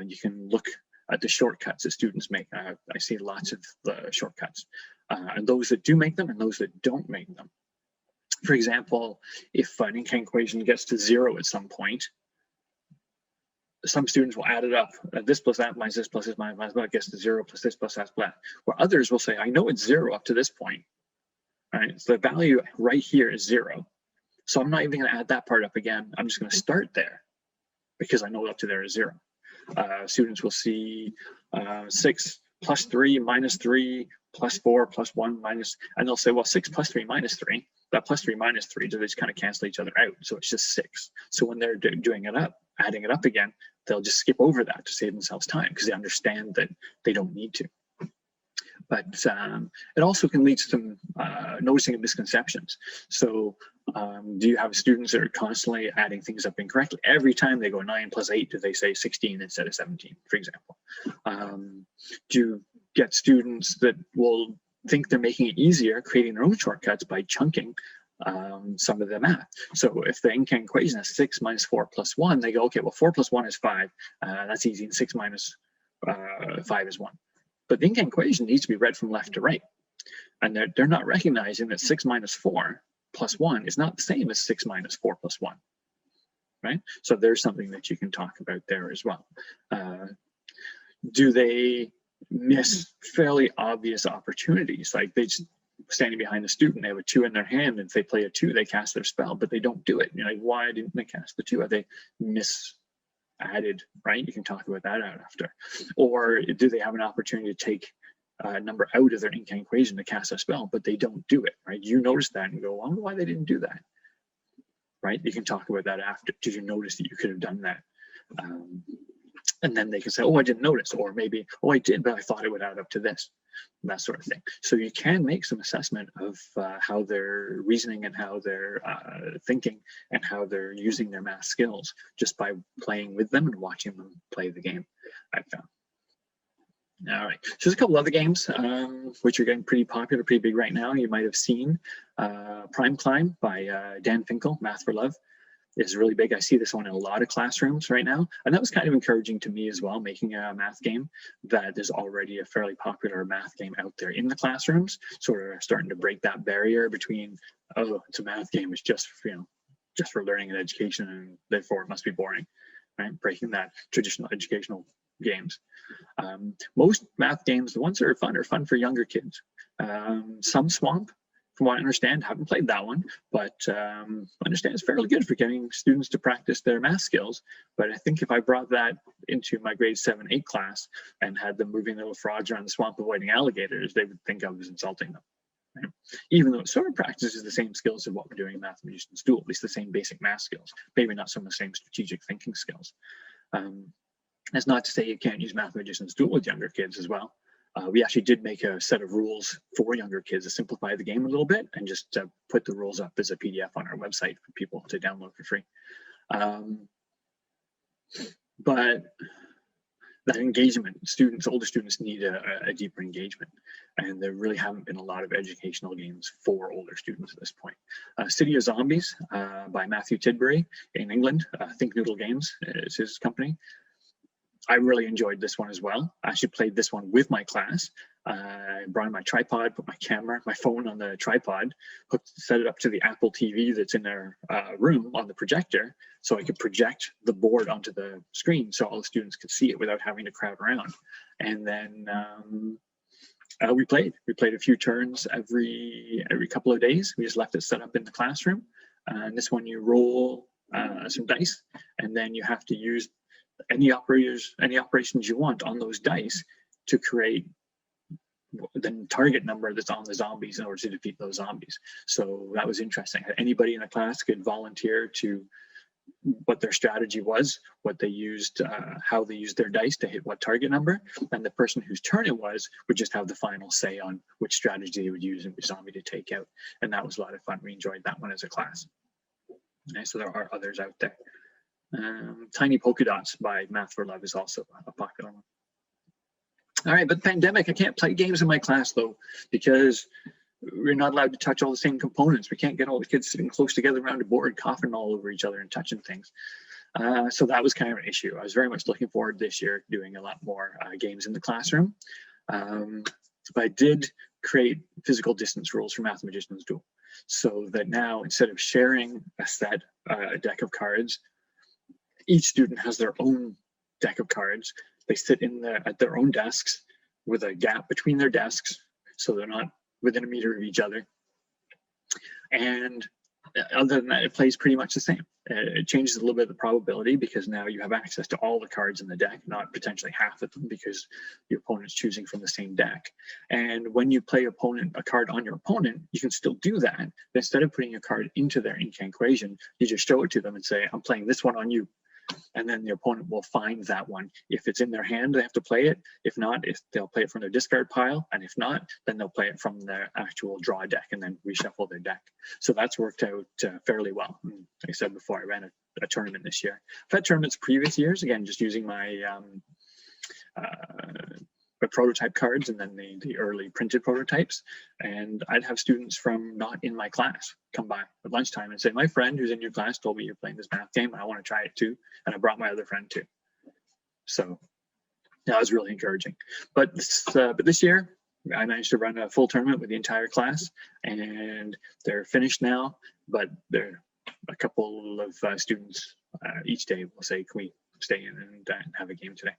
You can look at the shortcuts that students make. I see lots of shortcuts, and those that do make them and those that don't make them. For example, if an equation gets to 0 at some point, some students will add it up. This plus that minus this plus this minus that gets to 0 plus this plus that. Where others will say, I know it's 0 up to this point. Right? So the value right here is 0. So I'm not even going to add that part up again. I'm just going to start there because I know up to there is 0. Students will see 6 plus 3 minus 3 plus 4 plus 1 minus, and they'll say, well, 6 plus 3 minus 3, that plus 3 minus 3, they just kind of cancel each other out. So it's just 6. So when they're doing it up, adding it up again, they'll just skip over that to save themselves time because they understand that they don't need to. But it also can lead to some noticing of misconceptions. So do you have students that are constantly adding things up incorrectly? Every time they go 9 plus 8, do they say 16 instead of 17, for example? Do you get students that will think they're making it easier, creating their own shortcuts by chunking some of the math? So if the Incan equation is 6 minus 4 plus 1, they go, okay, well, 4 plus 1 is 5. That's easy, and 6 minus 5 is 1. But the Incan equation needs to be read from left to right. And they're not recognizing that 6 minus 4 plus 1 is not the same as 6 minus 4 plus 1, right? So there's something that you can talk about there as well. Do they miss fairly obvious opportunities? Like they just standing behind the student, they have a 2 in their hand, and if they play a 2, they cast their spell, but they don't do it. You're like, why didn't they cast the 2? Are they added, right? You can talk about that out after. Or do they have an opportunity to take a number out of their Incan equation to cast a spell, but they don't do it, right? You notice that and go, I wonder why they didn't do that, right? You can talk about that after. Did you notice that you could have done that? And then they can say, oh, I didn't notice, or maybe, oh, I did, but I thought it would add up to this, that sort of thing. So you can make some assessment of how they're reasoning and how they're thinking and how they're using their math skills just by playing with them and watching them play the game, I found. All right, so there's a couple other games which are getting pretty popular, pretty big right now. You might have seen Prime Climb by Dan Finkel, Math for Love. Is really big. I see this one in a lot of classrooms right now. And that was kind of encouraging to me as well, making a math game, that there's already a fairly popular math game out there in the classrooms, sort of starting to break that barrier between, oh, it's a math game, it's just for, just for learning and education, and therefore it must be boring, right? Breaking that traditional educational games. Most math games, the ones that are fun for younger kids. Some Swamp, from what I understand, haven't played that one, but I understand it's fairly good for getting students to practice their math skills. But I think if I brought that into my grade 7, 8 class and had them moving little frogs around the swamp avoiding alligators, they would think I was insulting them. Right? Even though it sort of practices the same skills of what we're doing in Mathemagician's Duel, at least the same basic math skills, maybe not some of the same strategic thinking skills. That's not to say you can't use Mathemagician's Duel with younger kids as well. We actually did make a set of rules for younger kids to simplify the game a little bit and just put the rules up as a PDF on our website for people to download for free. But that engagement, older students need a deeper engagement, and there really haven't been a lot of educational games for older students at this point. City of Zombies by Matthew Tidbury in England, Think Noodle Games is his company. I really enjoyed this one as well. I actually played this one with my class. I brought in my tripod, put my camera, my phone on the tripod, set it up to the Apple TV that's in our room on the projector, so I could project the board onto the screen so all the students could see it without having to crowd around. And then we played a few turns every couple of days. We just left it set up in the classroom. And this one, you roll some dice, and then you have to use any operations you want on those dice to create the target number that's on the zombies in order to defeat those zombies. So that was interesting. Anybody in the class could volunteer to what their strategy was, what they used, how they used their dice to hit what target number, and the person whose turn it was would just have the final say on which strategy they would use and which zombie to take out. And that was a lot of fun. We enjoyed that one as a class. Okay, so there are others out there. Tiny Polka Dots by Math for Love is also a popular one. All right, but pandemic, I can't play games in my class though, because we're not allowed to touch all the same components. We can't get all the kids sitting close together around a board, coughing all over each other and touching things. So that was kind of an issue. I was very much looking forward this year doing a lot more games in the classroom. But I did create physical distance rules for Mathemagician's Duel, so that now instead of sharing a deck of cards, each student has their own deck of cards. They sit at their own desks with a gap between their desks, so they're not within a meter of each other. And other than that, it plays pretty much the same. It changes a little bit of the probability because now you have access to all the cards in the deck, not potentially half of them because your opponent's choosing from the same deck. And when you play a card on your opponent, you can still do that. But instead of putting a card into their incantation, you just show it to them and say, I'm playing this one on you. And then the opponent will find that one. If it's in their hand, they have to play it. If not, they'll play it from their discard pile. And if not, then they'll play it from their actual draw deck and then reshuffle their deck. So that's worked out fairly well. And like I said before, I ran a tournament this year. I've had tournaments previous years, again, just using my prototype cards and then the early printed prototypes. And I'd have students from not in my class come by at lunchtime and say, my friend who's in your class told me you're playing this math game. I want to try it too. And I brought my other friend too. So that was really encouraging. But this year, I managed to run a full tournament with the entire class, and they're finished now, but there are a couple of students each day will say, can we stay in and have a game today,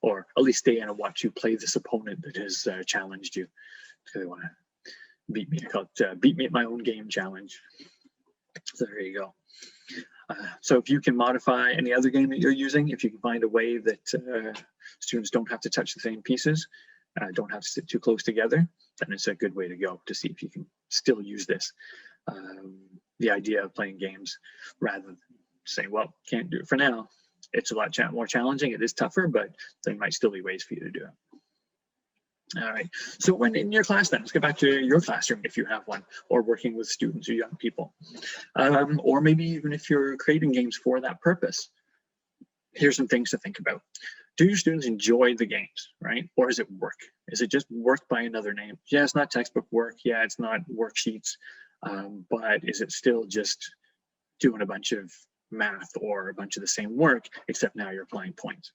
or at least stay in and watch you play this opponent that has challenged you. So they want to beat me. I call it beat me at my own game challenge. So there you go. So if you can modify any other game that you're using, if you can find a way that students don't have to touch the same pieces, don't have to sit too close together, then it's a good way to go to see if you can still use this. The idea of playing games rather than saying, well, can't do it for now. It's a lot more challenging. It is tougher, but there might still be ways for you to do it. All right. So when in your class, then let's get back to your classroom if you have one, or working with students or young people, or maybe even if you're creating games for that purpose. Here's some things to think about. Do your students enjoy the games, right? Or is it work? Is it just work by another name? Yeah, it's not textbook work. Yeah, it's not worksheets, but is it still just doing a bunch of math or a bunch of the same work, except now you're applying points?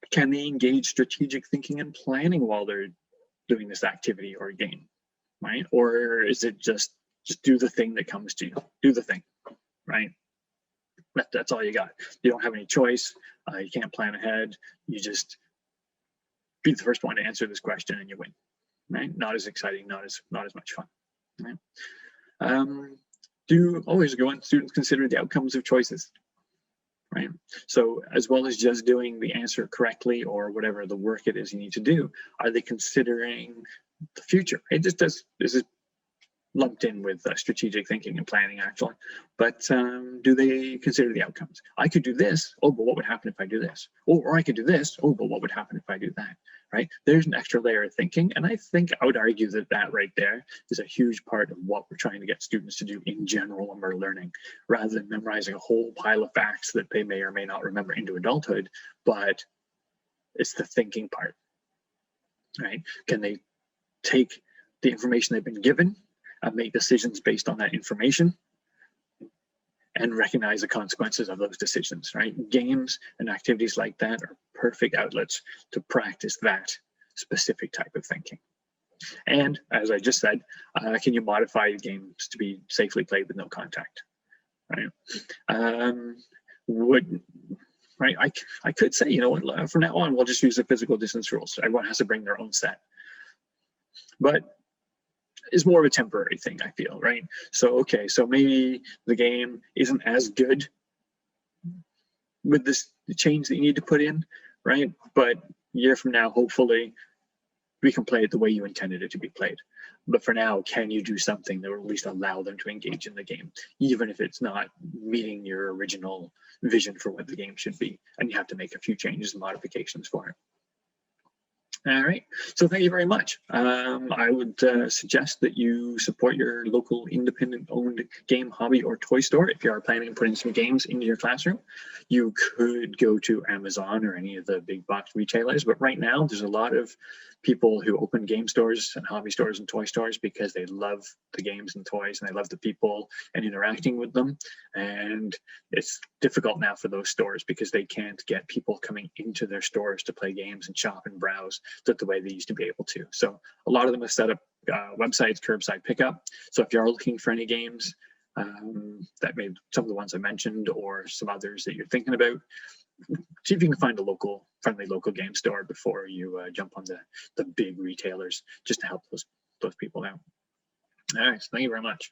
Can they engage strategic thinking and planning while they're doing this activity or game, right? Or is it just do the thing that comes to you? Do the thing, right? That's all you got. You don't have any choice. You can't plan ahead. You just be the first one to answer this question and you win, right? Not as exciting, not as much fun, right? Do always go on, students consider the outcomes of choices, right? So as well as just doing the answer correctly or whatever the work it is you need to do, are they considering the future? This is lumped in with strategic thinking and planning actually, but do they consider the outcomes? I could do this, oh, but what would happen if I do this? Or I could do this, oh, but what would happen if I do that, right? There's an extra layer of thinking, and I think I would argue that that right there is a huge part of what we're trying to get students to do in general when we're learning, rather than memorizing a whole pile of facts that they may or may not remember into adulthood, but it's the thinking part, right? Can they take the information they've been given and make decisions based on that information and recognize the consequences of those decisions, right? Games and activities like that are perfect outlets to practice that specific type of thinking. And as I just said, can you modify games to be safely played with no contact? Right? I could say, you know what, from now on, we'll just use the physical distance rules. Everyone has to bring their own set. But it's more of a temporary thing, I feel, right? So, okay, so maybe the game isn't as good with this change that you need to put in, right? But a year from now, hopefully, we can play it the way you intended it to be played. But for now, can you do something that will at least allow them to engage in the game, even if it's not meeting your original vision for what the game should be, and you have to make a few changes and modifications for it. All right, so thank you very much. I would suggest that you support your local independent-owned game, hobby, or toy store if you are planning on putting some games into your classroom. You could go to Amazon or any of the big box retailers, but right now there's a lot of people who open game stores and hobby stores and toy stores because they love the games and toys and they love the people and interacting with them. And it's difficult now for those stores because they can't get people coming into their stores to play games and shop and browse the way they used to be able to. So a lot of them have set up websites, curbside pickup. So if you are looking for any games, that may be some of the ones I mentioned or some others that you're thinking about, see if you can find a friendly local game store before you jump on the big retailers, just to help those people out. All right, so thank you very much.